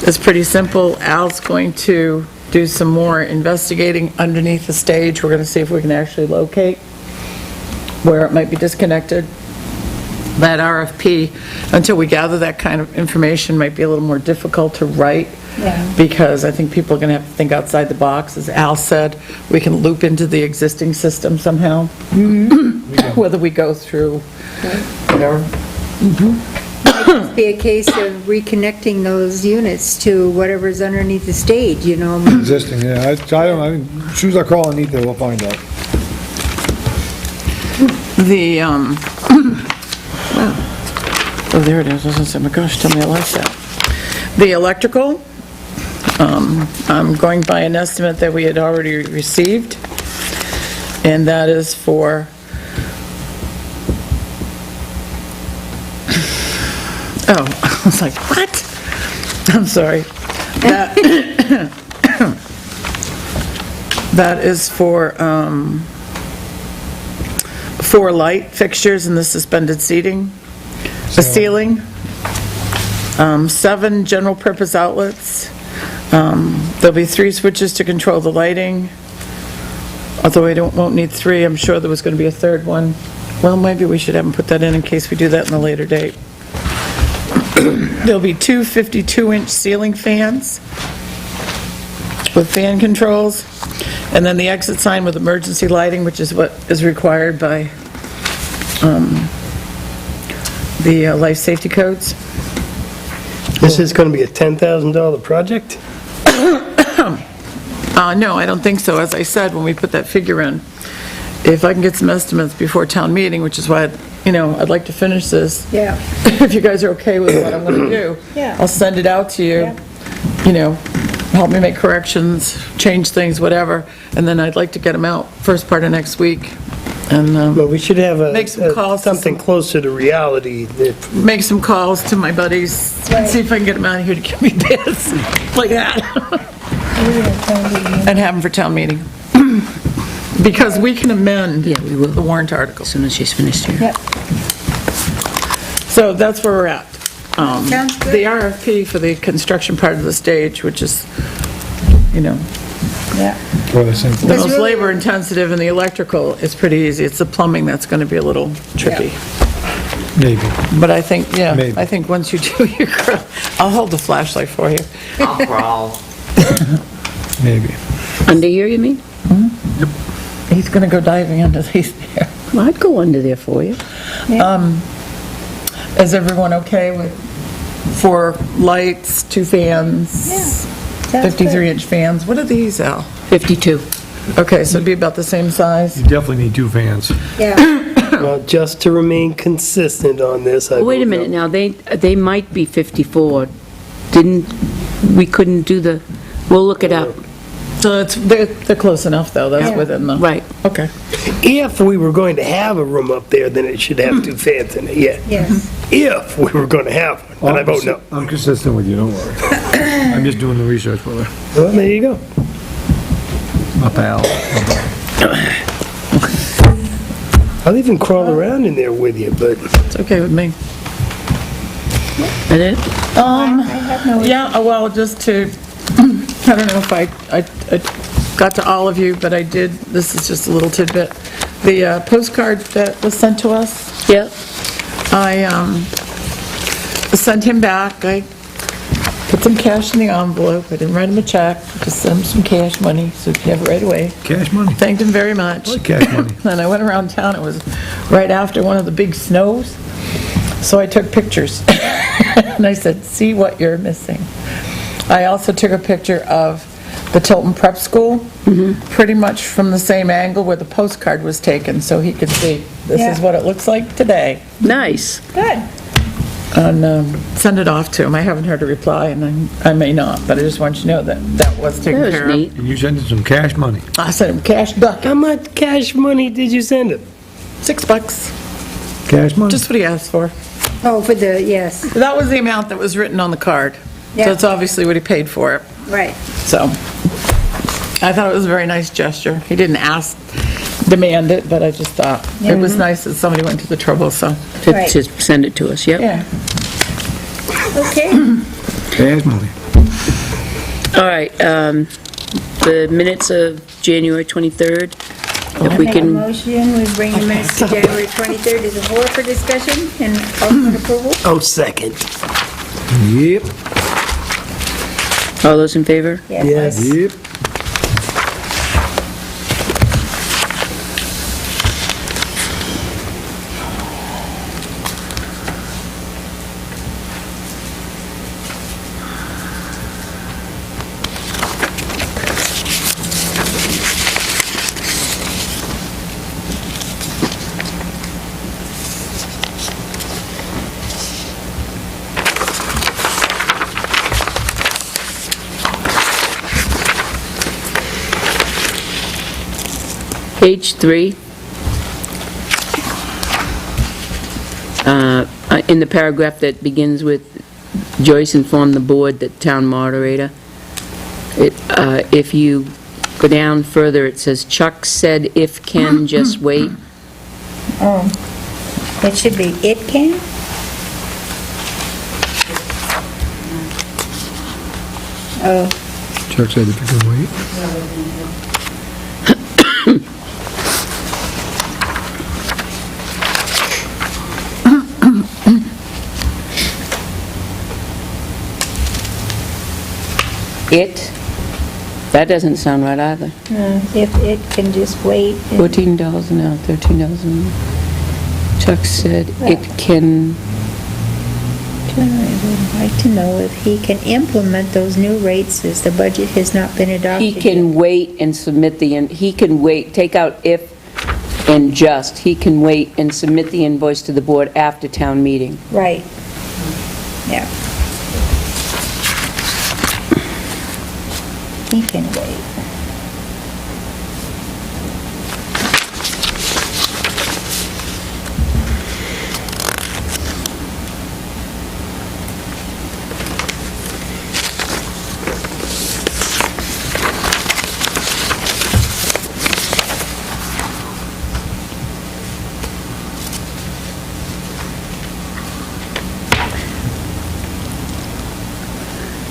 is pretty simple. Al's going to do some more investigating underneath the stage. We're going to see if we can actually locate where it might be disconnected. That RFP, until we gather that kind of information, might be a little more difficult to write. Yeah. Because I think people are going to have to think outside the box. As Al said, we can loop into the existing system somehow. Whether we go through whatever. Be a case of reconnecting those units to whatever's underneath the stage, you know? Existing, yeah. I don't, as soon as I crawl underneath there, we'll find out. The, oh, there it is. I was gonna say, my gosh, tell me I like that. The electrical, I'm going by an estimate that we had already received, and that is for, oh, I was like, what? I'm sorry. That is for, 4 light fixtures in the suspended seating, the ceiling, 7 general-purpose outlets. There'll be 3 switches to control the lighting, although I won't need 3. I'm sure there was going to be a third one. Well, maybe we should have them put that in case we do that in a later date. There'll be 2 52-inch ceiling fans with fan controls, and then the exit sign with emergency lighting, which is what is required by the life safety codes. This is going to be a $10,000 project? No, I don't think so. As I said, when we put that figure in, if I can get some estimates before town meeting, which is why, I'd like to finish this. Yeah. If you guys are okay with what I'm going to do. Yeah. I'll send it out to you, help me make corrections, change things, whatever, and then I'd like to get them out first part of next week. And Well, we should have Make some calls to something closer to reality. make some calls to my buddies and see if I can get them out of here to give me bids like that. And have them for town meeting. Because we can amend Yeah, we will. the warrant article. As soon as she's finished here. Yep. So that's where we're at. Sounds good. The RFP for the construction part of the stage, which is, Yeah. Well, the same the thing. most really- labor intensive, and the electrical is pretty easy. It's the plumbing that's going to be a little tricky. Maybe. But I think, Maybe. I think once you do your, I'll hold the flashlight for you. I'll crawl. Maybe. Under here, you mean? He's going to go diving under these there. Well, I'd go under there for you. Is everyone okay with 4 lights, 2 fans? Yeah. Sounds good. 53-inch fans? What are these, Al? 52. Okay, so it'd be about the same size? You definitely need 2 fans. Yeah. Well, just to remain consistent on this, I Wait a vote minute no. now, they might be 54. We couldn't do we'll look it up. So they're close enough, though, that's Yeah. within the... Right. Okay. If we were going to have a room up there, then it should have 2 fans in it, yeah. Yes. If we were going to have one, but I vote no. I'm consistent with you, don't worry. I'm just doing the research for you. Well, there you go. My pal. I'll even crawl around in there with you, but It's okay with me. That it? I have no... Yeah, well, just to, I don't know if I got to all of you, but I did, this is just a little tidbit. The postcard that was sent to us, Yeah. I sent him back. I put some cash in the envelope. I didn't write him a check, just sent him some cash money, so he could have it right away. Cash money. Thanked him very much. I like cash money. Then I went around town, it was right after one of the big snows, so I took pictures. And I said, see what you're missing. I also took a picture of the Tilton Prep School, pretty much from the same angle where the postcard was taken, so he could see, this is Yeah. what it looks like today. Nice. Good. And send it off to him. I haven't heard a reply, and I may not, but I just want you to know that that was taken That was care of. neat. And you sent him some cash money. I sent him cash bucket, How much cash money did you send him? $6, Cash money? just what he asked for. Oh, for the, yes, That was the amount that was written on the card. So Yeah. it's obviously what he paid for it. right. So I thought it was a very nice gesture. He didn't demand it, but I just thought it was nice that somebody went to the trouble, so, Right. To send it to us, yep. yeah. Okay. Cash money. All right, the minutes of January 23rd, if we Make a can, motion, we bring the minutes to January 23rd to the floor for discussion and ultimate approval. Oh, second. Yep. all those in favor? Yes. Yep. Page 3. In the paragraph that begins with Joyce informed the board that town moderator, if you go down further, it says Chuck said if Ken just wait. Oh, it should be it can? Oh, Chuck said if you can wait. It, that doesn't sound right either. if it can just wait. and- $14 an hour, $13 an hour. Chuck said it can, I would like to know if he can implement those new rates as the budget has not been adopted. he can wait and submit he can wait, take out if and just, he can wait and submit the invoice to the board after town meeting. yet. Right. Yeah. He can wait.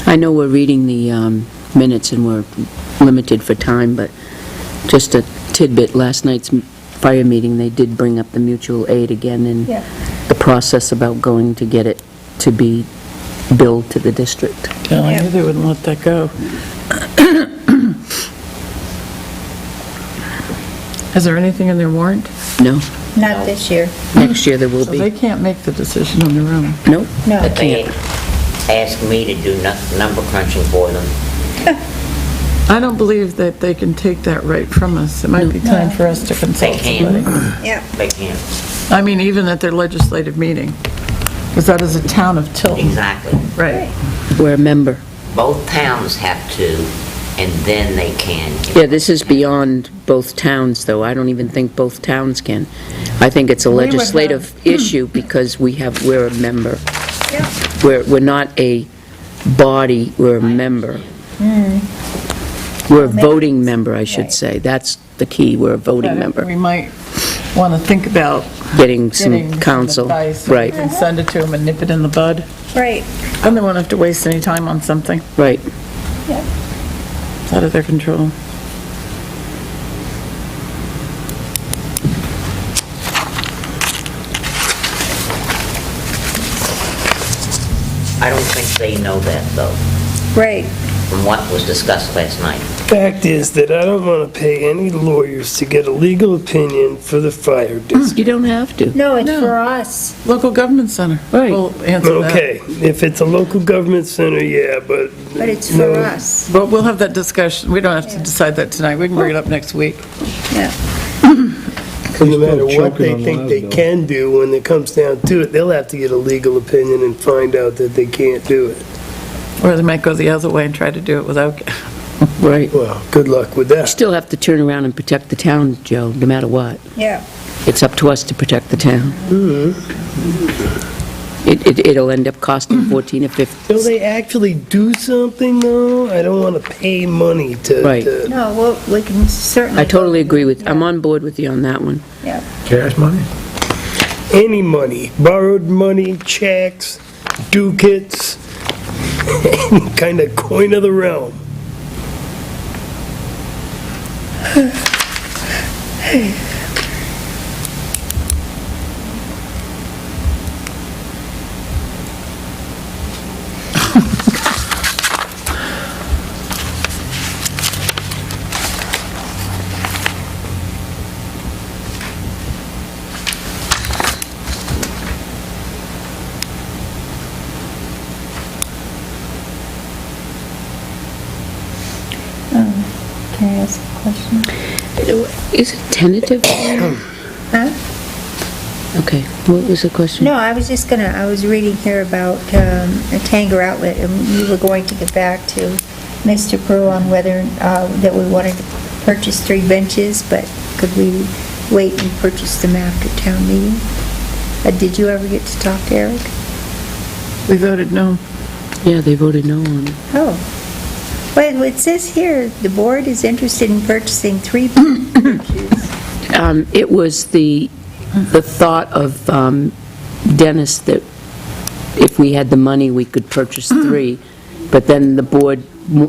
I know we're reading the minutes and we're limited for time, but just a tidbit, last night's fire meeting, they did bring up the mutual aid again and Yeah. the process about going to get it to be billed to the district. Yeah, I knew they wouldn't let that go. Is there anything in their warrant? No? Not this year. Next year there will So they be. can't make the decision on their own. Nope. No. But they asked me to do number crunching for them. I don't believe that they can take that right from us. It might be time for us to consult They can. somebody. Yeah. They can't. I mean, even at their legislative meeting, because that is a town of Tilton. Exactly. Right. We're a member. Both towns have to, and then they can. Yeah, this is beyond both towns, though. I don't even think both towns can. I think it's a We would have- legislative issue because we're a member. Yeah. We're not a body, we're a member. We're a voting member, I should Right. say. That's the key, we're a voting But member. we might want to think about Getting getting some some counsel. advice. So we Right, can send it to them and nip it in the bud. Right. Then they won't have to waste any time on something. right. It's out of their control. I don't think they know that, though, Right. from what was discussed last night. Fact is that I don't want to pay any lawyers to get a legal opinion for the fire district. You don't have to. No, it's for us. Local government center. Right. Will answer that. Okay, If it's a local government center, yeah, but. But it's for no. us. But we'll have that discussion. We don't have to decide that tonight. We can bring it up next week. Yeah. No matter what they choking on think they Laszlo. can do, when it comes down to it, they'll have to get a legal opinion and find out that they can't do it. Or they might go the other way and try to do it without, Right. Well, good luck with You that. still have to turn around and protect the town, Joe, no matter what. Yeah. It's up to us to protect the town. It'll end up costing 14 or 15. Will they actually do something, though? I don't want to pay money to. Right. No, well, we can certainly. I totally agree with, I'm on board with you on that one. Yeah. Cash money? Any money, borrowed money, checks, ducats, any kind of coin of the realm. Can I ask a question? Is it tentative? Huh? Okay, what was the question? No, I was just gonna, I was reading here about a Tanger Outlet, and we were going to get back to Mr. Prue on whether, that we wanted to purchase 3 benches, but could we wait and purchase them after town meeting? Did you ever get to talk to Eric? we voted no. Yeah, they voted no on it. Oh. Well, it says here, the board is interested in purchasing 3 benches. It was the thought of Dennis that if we had the money, we could purchase 3, but then the board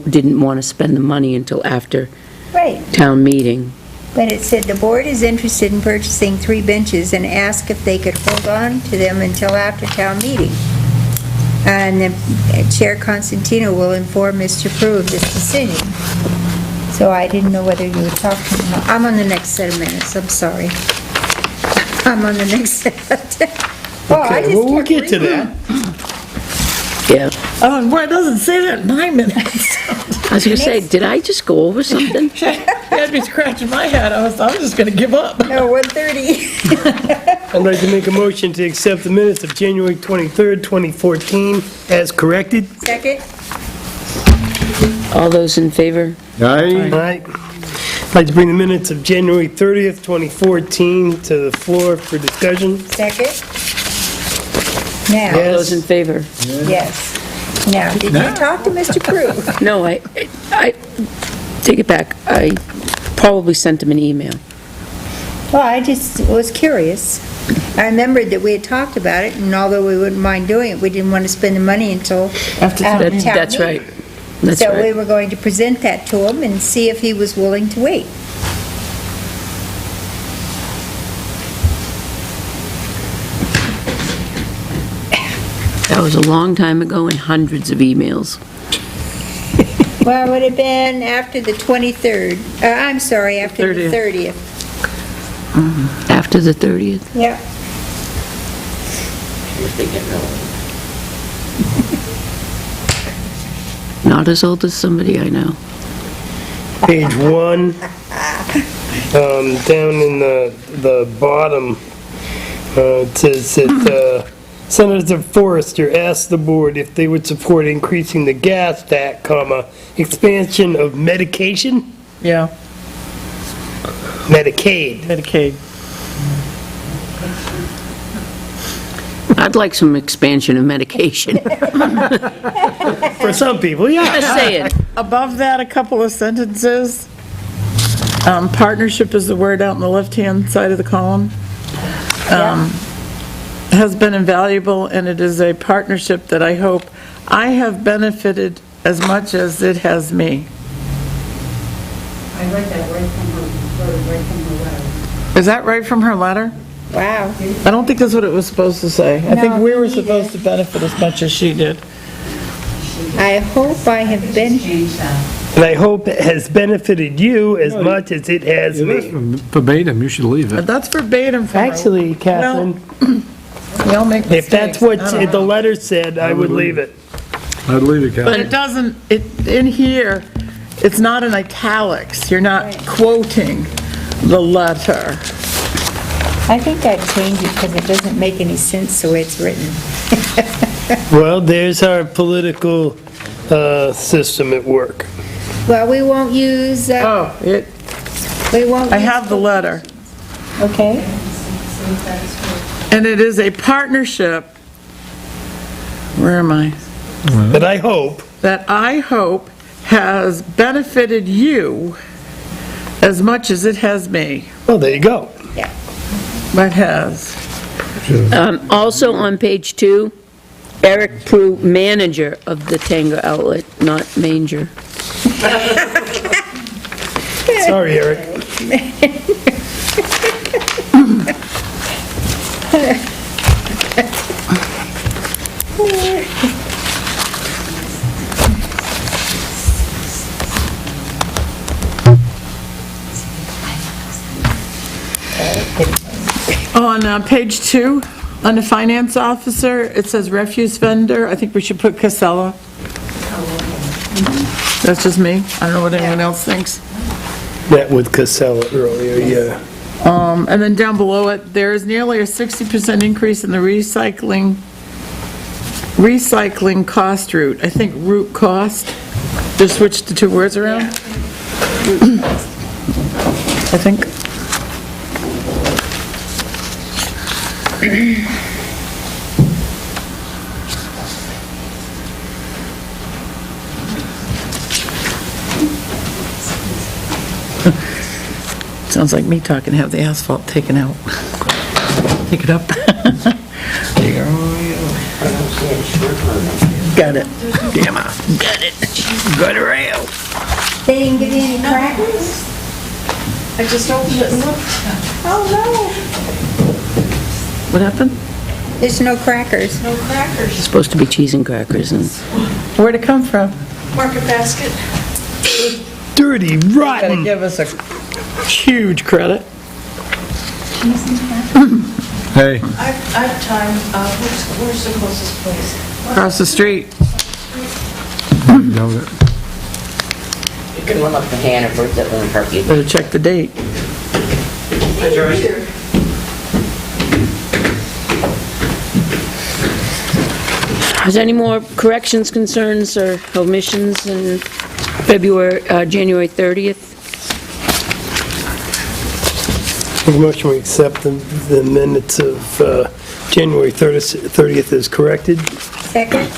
didn't want to spend the money until after Right. town meeting. But it said the board is interested in purchasing 3 benches and asked if they could hold on to them until after town meeting. And then Chair Constantino will inform Mr. Prue of this decision. So I didn't know whether you would talk to him. I'm on the next set of minutes, I'm sorry. I'm on the next set. Well, I Okay, just well, we'll kept get to reading. that. Yeah. Oh, and boy, it doesn't say that in my minutes. I was going to say, did I just go over something? You had me scratching my head. I was just going to give up. No, 1:30. I'd like to make a motion to accept the minutes of January 23rd, 2014, as corrected. Second? All those in favor? Aye. All right. I'd like to bring the minutes of January 30th, 2014 to the floor for discussion. Second? Now, All those in favor? yes. Now, did you talk to Mr. Prue? No, I take it back. I probably sent him an email. Well, I just was curious. I remembered that we had talked about it, and although we wouldn't mind doing it, we didn't want to spend the money until After town after meeting. town That's meeting. right. That's So we right. were going to present that to him and see if he was willing to wait. That was a long time ago and hundreds of emails. Well, it would have been after the 23rd, I'm sorry, after the 30th. After the 30th? Yeah. Not as old as somebody I know. Page 1, down in the bottom, it says that Senator Forrester asked the board if they would support increasing the gas tax, expansion of medication? Yeah, Medicaid. Medicaid. I'd like some expansion of medication. For some people, yeah. Just saying. Above that, a couple of sentences. Partnership is the word out on the left-hand side of the column. Has been invaluable, and it is a partnership that I hope I have benefited as much as it has me. I read that right from her letter. Is that right from her letter? Wow. I don't think that's what it was supposed to say. I think No, we were me neither. supposed to benefit as much as she did. I hope I have been, And I hope it has benefited you as much as it has me. Verbatim, you should leave But it. that's verbatim from her. Actually, Catherine, all make mistakes. If that's what I don't the know. letter said, I would leave it. I'd leave it, But Cal. it doesn't, in here, it's not in italics. You're not quoting the letter. I think I'd change it because it doesn't make any sense the way it's written. Well, there's our political system at work. Well, we won't use, we won't. I use- have the letter. Okay. And it is a partnership, where am I? But I hope, That I hope has benefited you as much as it has me. well, there you go. It has. Also on page 2, Eric Prue, manager of the Tanger Outlet, not manger. Sorry, Eric. On page 2, on the finance officer, it says refuse vendor. I think we should put Casella. That's just me. I don't know what anyone else thinks. Met with Casella earlier, yeah. And then down below it, there is nearly a 60% increase in the recycling cost route. I think route cost, just switched the two words around. I think. Sounds like me talking, have the asphalt taken out. Take it up. Got it. Damn it. Got it. Got it rail. They didn't give you any crackers? I just opened it and looked. Oh, What happened? no. There's no crackers. No crackers. Supposed to be cheese and crackers, and Where'd it come from? Market basket. Dirty, Gotta rotten. give us a huge credit. Hey, I have time. Where's the closest place? Across the street. done with it. You can run up to Hannaford, that won't hurt you. Better check the date. is there any more corrections, concerns, or omissions in January 30th? Pretty much we accept the minutes of January 30th as corrected. Second?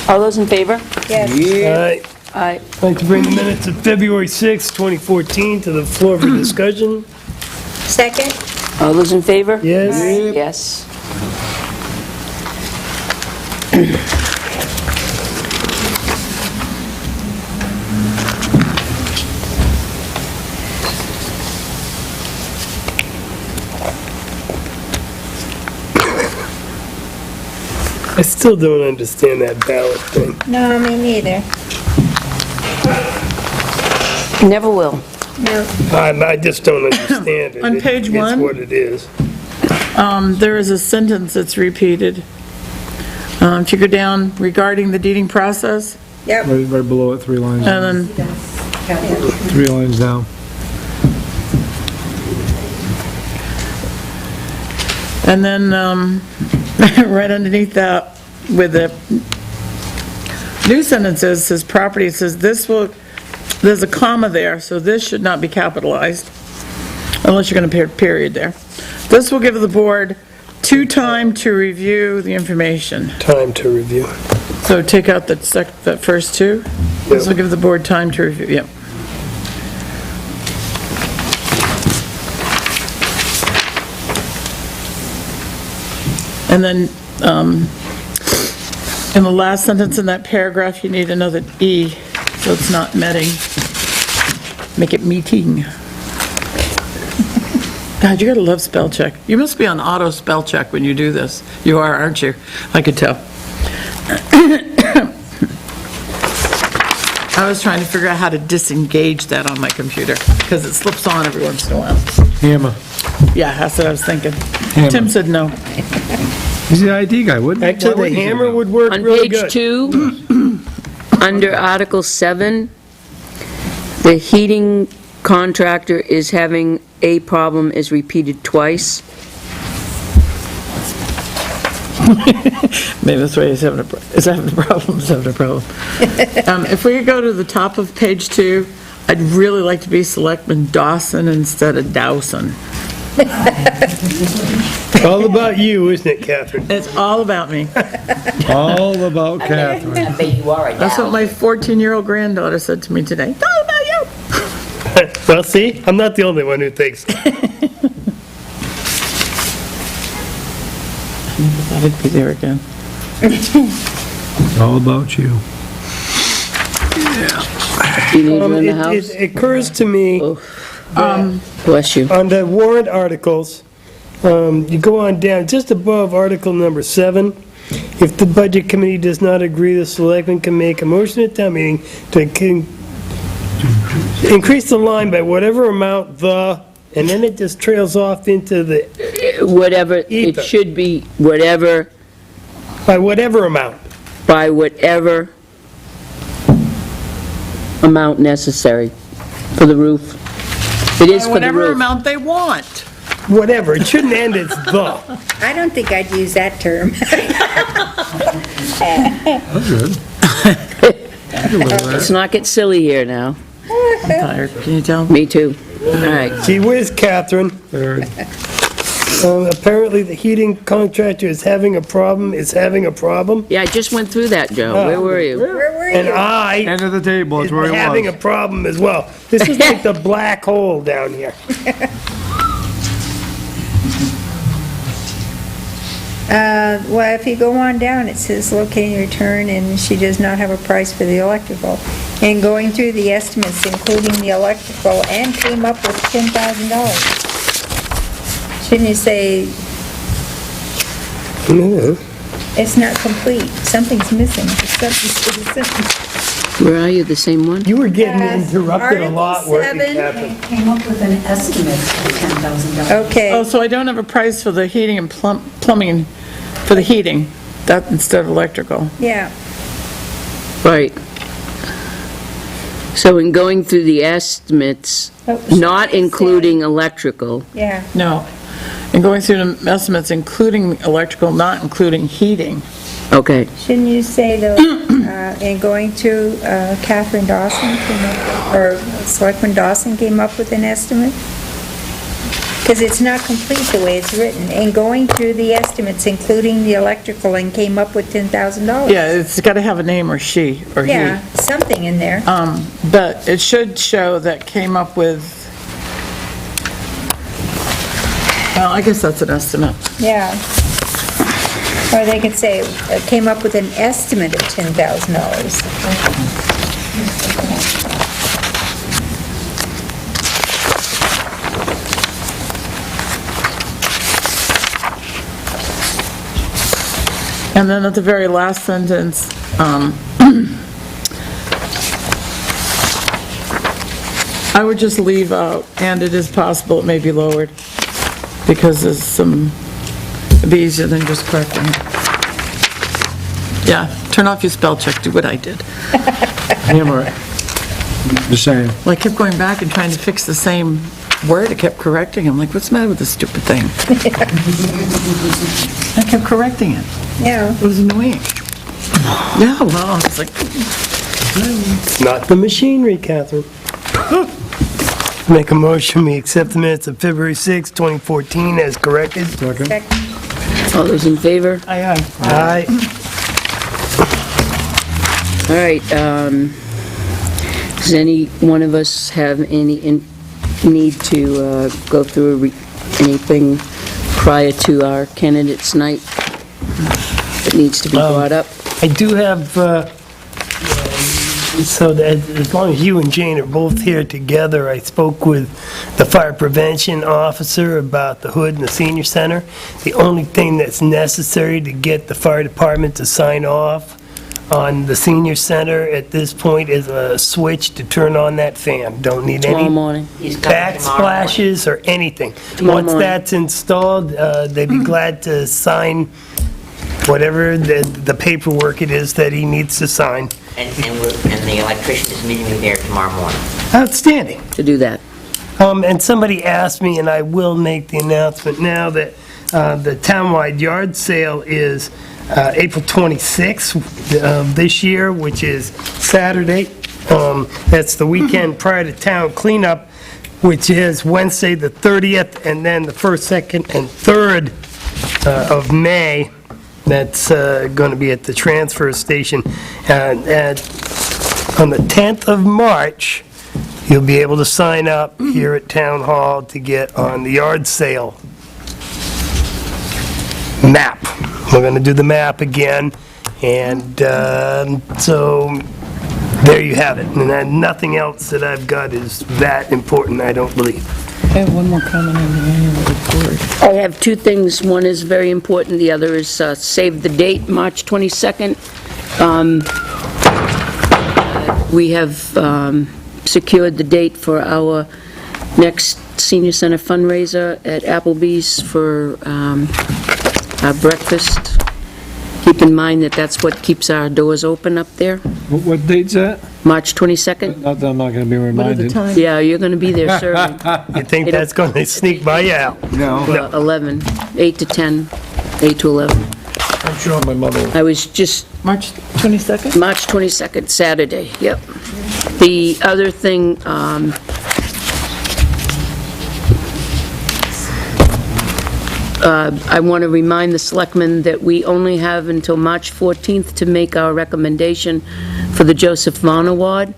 All those in favor? Yes. All right. Aye. I'd like to bring the minutes of February 6th, 2014 to the floor for discussion. Second? All those in favor? Yes? Yes. I still don't understand that ballot thing. No, me neither. Never will. No. I just don't understand it. On page one? It's what it is. There is a sentence that's repeated. If you go down regarding the deeding process, Yep. Right below it, 3 lines, and then 3 lines down. And then, right underneath that, with the new sentences, says property, it says this will, there's a comma there, so this should not be capitalized, unless you're gonna put a period there. This will give the board time to review the information. Time to review. So take out that first two. This will give the board time to review, yep. And then, in the last sentence in that paragraph, you need another E, so it's not meeting. Make it meeting. God, you gotta love spell check. You must be on auto spell check when you do this. You are, aren't you? I could tell. I was trying to figure out how to disengage that on my computer, because it slips on every once in a while. Hammer. Yeah, that's what I was thinking. Hammer. Tim said no. He's the ID guy, wouldn't he? Actually, Why the he say hammer no? would work On really page good. 2, under Article 7, the heating contractor is having a problem is repeated twice. Maybe that's why he's having a problem. If we could go to the top of page 2, I'd really like to be Selectman Dawson instead of Dowson. All about you, isn't it, Catherine? It's all about me. All about Catherine. I bet you are a That's what Dow. my 14-year-old granddaughter said to me today. It's all about you. Well, see, I'm not the only one who thinks. I'd be there again. All about you. Teenager in the house? It occurs to me, Bless you. on the warrant articles, you go on down, just above Article number 7, if the Budget Committee does not agree, the selectmen can make a motion at town meeting to increase the line by whatever amount and then it just trails off into the, Whatever, it Ether. should be whatever, by whatever amount. by whatever amount necessary for the roof. It is for the Whatever roof. amount they want. Whatever, it shouldn't end as the. I don't think I'd use that term. That's good. Let's not get silly here now. I'm tired. Can you tell? Me too. All right. Gee whiz, Catherine. Apparently, the heating contractor is having a problem. Yeah, I just went through that, Joe. Where were you? Where were And you? I End of the table, is that's where he having a was. problem as well. This is like the black hole down here. Well, if you go on down, it says locating return, and she does not have a price for the electrical. And going through the estimates, including the electrical, and came up with $10,000. Shouldn't you say, it's not complete, something's missing, Where are you? The same one? You were getting interrupted a lot, Article weren't you, 7. Catherine? Came up with an estimate of $10,000. Okay. Oh, so I don't have a price for the heating and plumbing, for the heating, that instead of electrical. Yeah, Right. So in going through the estimates, Oh, not including electrical, yeah. No. And going through the estimates, including electrical, not including heating. okay. Shouldn't you say though, and going through, Catherine Dawson came up, or Selectman Dawson came up with an estimate? Because it's not complete the way it's written. And going through the estimates, including the electrical, and came up with $10,000. Yeah, it's got to have a name or she or he. Yeah, something in there. But it should show that came up with, well, I guess that's an estimate. Yeah. Or they could say, came up with an estimate of $10,000. And then at the very last sentence, I would just leave out, and it is possible it may be lowered, because there's some, it'd be easier than just correcting it. Yeah, turn off your spell check, do what I did. Hammer it. The same. Well, I kept going back and trying to fix the same word, it kept correcting. I'm like, what's the matter with this stupid thing? I kept correcting it. Yeah. It was annoying. Yeah, well, it's like, It's not the machinery, Catherine. Make a motion, we accept the minutes of February 6, 2014 as corrected. Second. All those in favor? aye. Aye. All right, does any one of us have any need to go through anything prior to our candidates' night that needs to be brought up? I do have, so that as long as you and Jane are both here together, I spoke with the fire prevention officer about the hood and the senior center. The only thing that's necessary to get the fire department to sign off on the senior center at this point is a switch to turn on that fan. Don't need Tomorrow any morning? He's coming tomorrow morning. backsplashes or anything. Tomorrow Once morning. that's installed, they'd be glad to sign whatever the paperwork it is that he needs to sign. And the electrician is meeting me there tomorrow morning. Outstanding. To do that. And somebody asked me, and I will make the announcement now, that the townwide yard sale is April 26th this year, which is Saturday. That's the weekend prior to town cleanup, which is Wednesday, the 30th, and then the 1st, 2nd, and 3rd of May. That's going to be at the transfer station. On the 10th of March, you'll be able to sign up here at Town Hall to get on the yard sale map. We're going to do the map again, and so there you have it. And then nothing else that I've got is that important, I don't believe. I have one more comment on the annual report. I have two things. One is very important, the other is save the date, March 22nd. We have secured the date for our next senior center fundraiser at Applebee's for our breakfast. Keep in mind that that's what keeps our doors open up there, What date's that? March 22nd. Not that I'm not going to be What are the reminded. times? Yeah, you're going to be there serving. You think that's going to sneak by you out? No. 11, 8 to 10, 8 to 11. I'm sure my mother. I was just March 22nd? March 22nd, Saturday, yep. The other thing, I want to remind the selectmen that we only have until March 14th to make our recommendation for the Joseph Vaughn Award,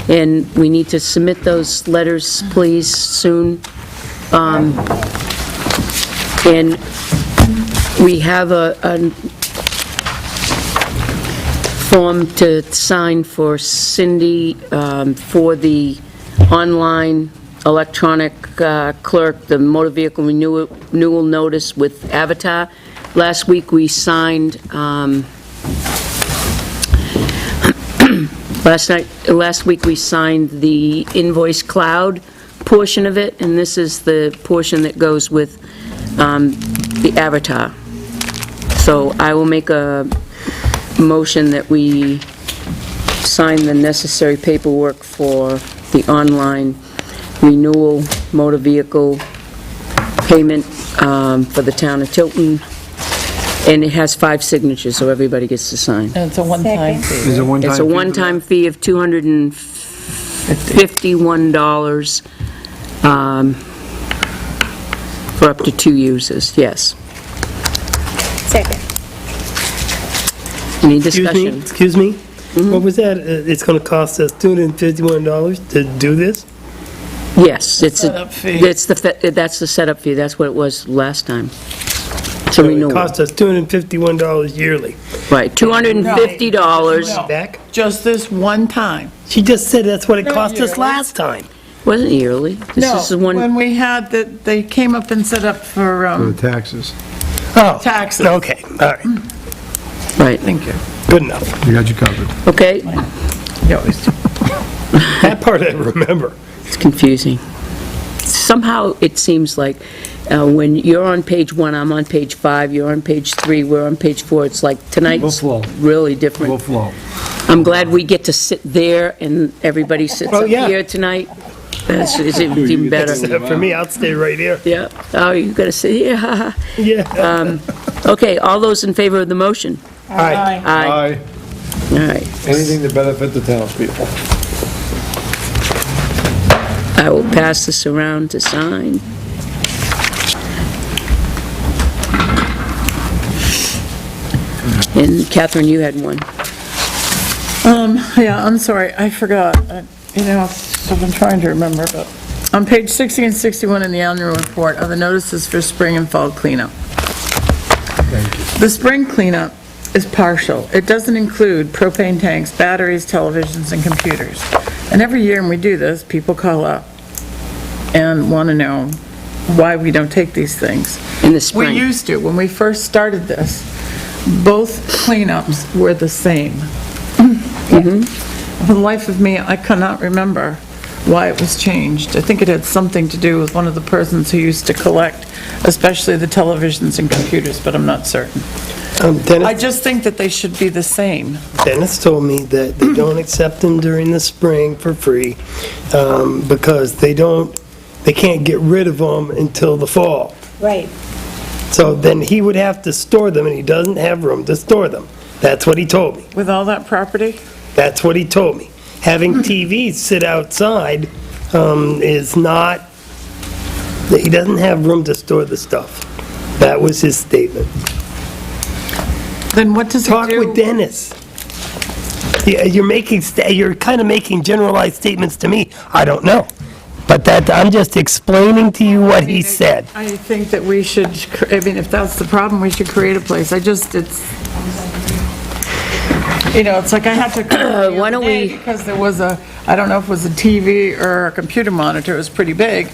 and we need to submit those letters, please, soon. And we have a form to sign for Cindy for the online electronic clerk, the motor vehicle renewal notice with Avatar. Last week, we signed, last week, we signed the invoice cloud portion of it, and this is the portion that goes with the Avatar. So I will make a motion that we sign the necessary paperwork for the online renewal motor vehicle payment for the town of Tilton, and it has 5 signatures, so everybody gets to sign. And it's a one-time fee. Is it one time? It's a one-time fee of $251 for up to 2 users, yes. Second. Any discussion? Excuse me? What was that? It's going to cost us $251 to do this? Yes, it's Setup fee. that's the setup fee, that's what it was last time. So we It know, cost us $251 yearly. right, $250, Back? Just this one time. She just said that's what it cost us yearly. last time. wasn't yearly. No, This is one, when we had that, they came up and set up for For the taxes. Oh. taxes. Okay, all right. right, Thank you. Good enough. We got you covered. okay, You always do. That part I remember. it's confusing. Somehow, it seems like when you're on page 1, I'm on page 5, you're on page 3, we're on page 4, it's like tonight's flow. really We'll different. flow. I'm glad we get to sit there and everybody sits Oh, up yeah. here tonight. It's even better. Except for me, I'll stay right here. Yeah, oh, you gotta sit here, Yeah. Okay, all those in favor of the motion? All right. Aye. Aye. All right. Anything to benefit the townspeople. I will pass this around to sign. And Catherine, you had one. Yeah, I'm sorry, I forgot. So I'm trying to remember, but on page 60 and 61 in the annual report are the notices for spring and fall cleanup. The spring cleanup is partial. It doesn't include propane tanks, batteries, televisions, and computers. And every year when we do this, people call up and want to know why we don't take these things. In the We spring. used to, when we first started this, both cleanups were the same. For the life of me, I cannot remember why it was changed. I think it had something to do with one of the persons who used to collect, especially the televisions and computers, but I'm not certain. I Dennis, just think that they should be the same. Dennis told me that they don't accept them during the spring for free, because they can't get rid of them until the fall. Right. So then he would have to store them, and he doesn't have room to store them. That's what he told me. With all that property? That's what he told me. Having TVs sit outside is not, he doesn't have room to store the stuff. That was his statement. Then what does he Talk do? with Dennis. Yeah, you're kind of making generalized statements to me. I don't know. But I'm just explaining to you what he said. I think that we should, if that's the problem, we should create a place. It's like I had to call Why don't we- because there was I don't know if it was a TV or a computer monitor, it was pretty big.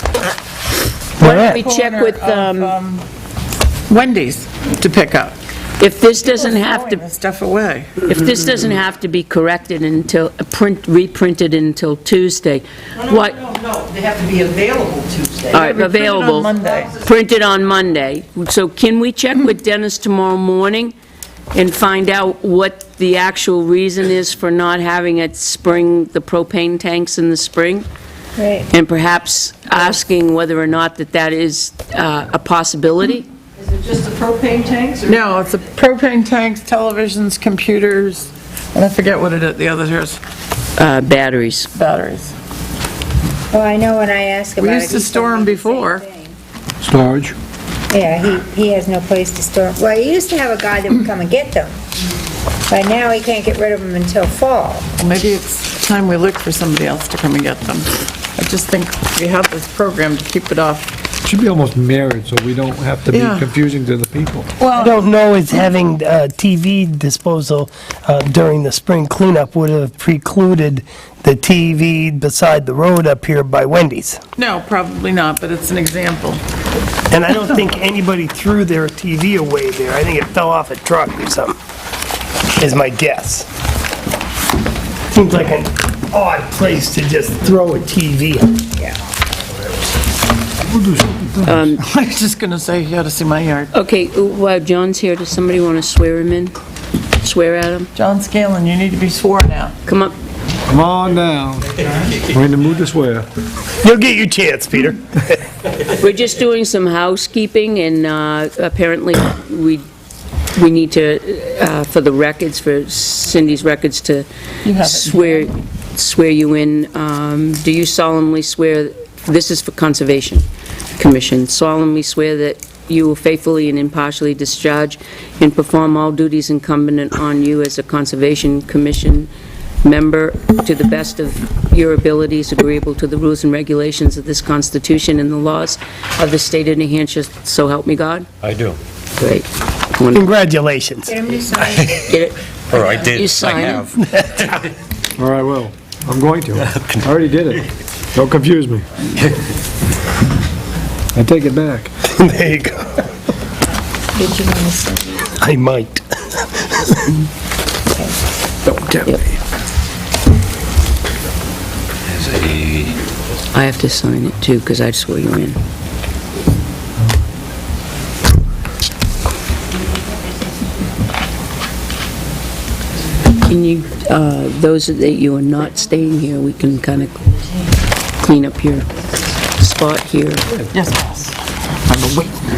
Why don't we check Corner with, of, Wendy's to pick up. if this doesn't have Throwing to, the stuff away. if this doesn't have to be corrected until, reprinted until Tuesday, what? No, they have to be available Tuesday. All right, We print it on available. Monday. Printed on Monday. So can we check with Dennis tomorrow morning and find out what the actual reason is for not having it spring, the propane tanks in the spring? Right. And perhaps asking whether or not that is a possibility? Is it just the propane tanks? or- No, it's a propane tanks, televisions, computers, and I forget what the other is, Batteries. batteries. Well, I know when I asked about it. We used to he store told 'em me the same before. thing. Storage. Yeah, he has no place to store. Well, he used to have a guy that would come and get them, but now he can't get rid of them until fall. Maybe it's time we look for somebody else to come and get them. I just think we have this program to keep it off. Should be almost mirrored, so we don't have to be Yeah. confusing to the people. I don't know if having TV disposal during the spring cleanup would have precluded the TV beside the road up here by Wendy's. No, probably not, but it's an example. And I don't think anybody threw their TV away there. I think it fell off a truck or something, is my guess. Seems like an odd place to just throw a TV. I was just gonna say, you ought to see my yard. Okay, while John's here, does somebody want to swear him in? Swear at him? John Scanlon, you need to be sworn now. Come up. Come on down. We're in the mood to swear. You'll get your chance, Peter. We're just doing some housekeeping, and apparently we need to, for the records, for Cindy's records, to You have it. swear you in. Do you solemnly swear, this is for Conservation Commission, solemnly swear that you will faithfully and impartially discharge and perform all duties incumbent on you as a Conservation Commission member to the best of your abilities, agreeable to the rules and regulations of this Constitution and the laws of the state of New Hampshire, so help me God? I do. Great. Congratulations. Get him to sign. Get it? Or I did. You sign I it. have. All right, well, I'm going to. I already did it. Don't confuse me. I take it back. There you go. Did you want to sign? I might. Don't tell me. I have to sign it too, because I swore you in. Can you, those that you are not staying here, we can kind of clean up your spot here. Yes, boss.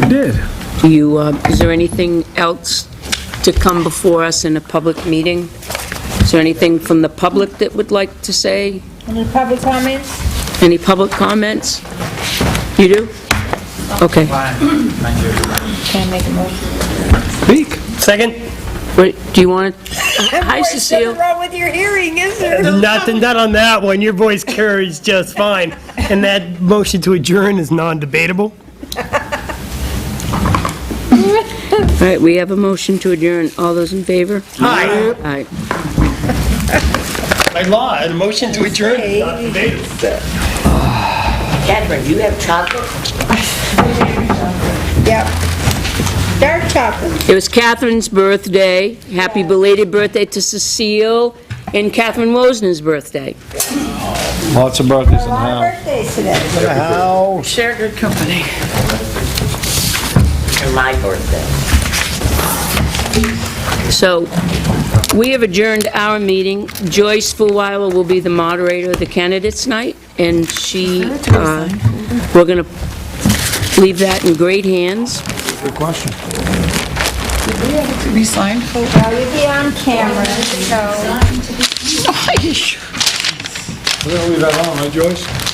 I did. Do you, is there anything else to come before us in a public meeting? Is there anything from the public that would like to say? Any public comments? Any public comments? You do? Okay. Can I make a motion? Speak. Second. Wait, do you want to? Hi, Cecile. Nothing wrong with your hearing, is there? Nothing done on that one. Your voice carries just fine. And that motion to adjourn is non-debatable. All right, we have a motion to adjourn. All those in favor? Aye. Aye. By law, a motion to adjourn is not debatable. Catherine, do you have chocolate? Yep. Dark chocolate. It was Catherine's birthday. Happy belated birthday to Cecile and Catherine Wozner's birthday. Lots of birthdays A in lot of town. birthdays today. Share good company. And my birthday. So, we have adjourned our meeting. Joyce Fulweiler will be the moderator of the candidates' night, and we're going to leave that in great hands. Good question. To be signed, folks? Well, you'll be on camera, so... We're gonna leave that on, right, Joyce?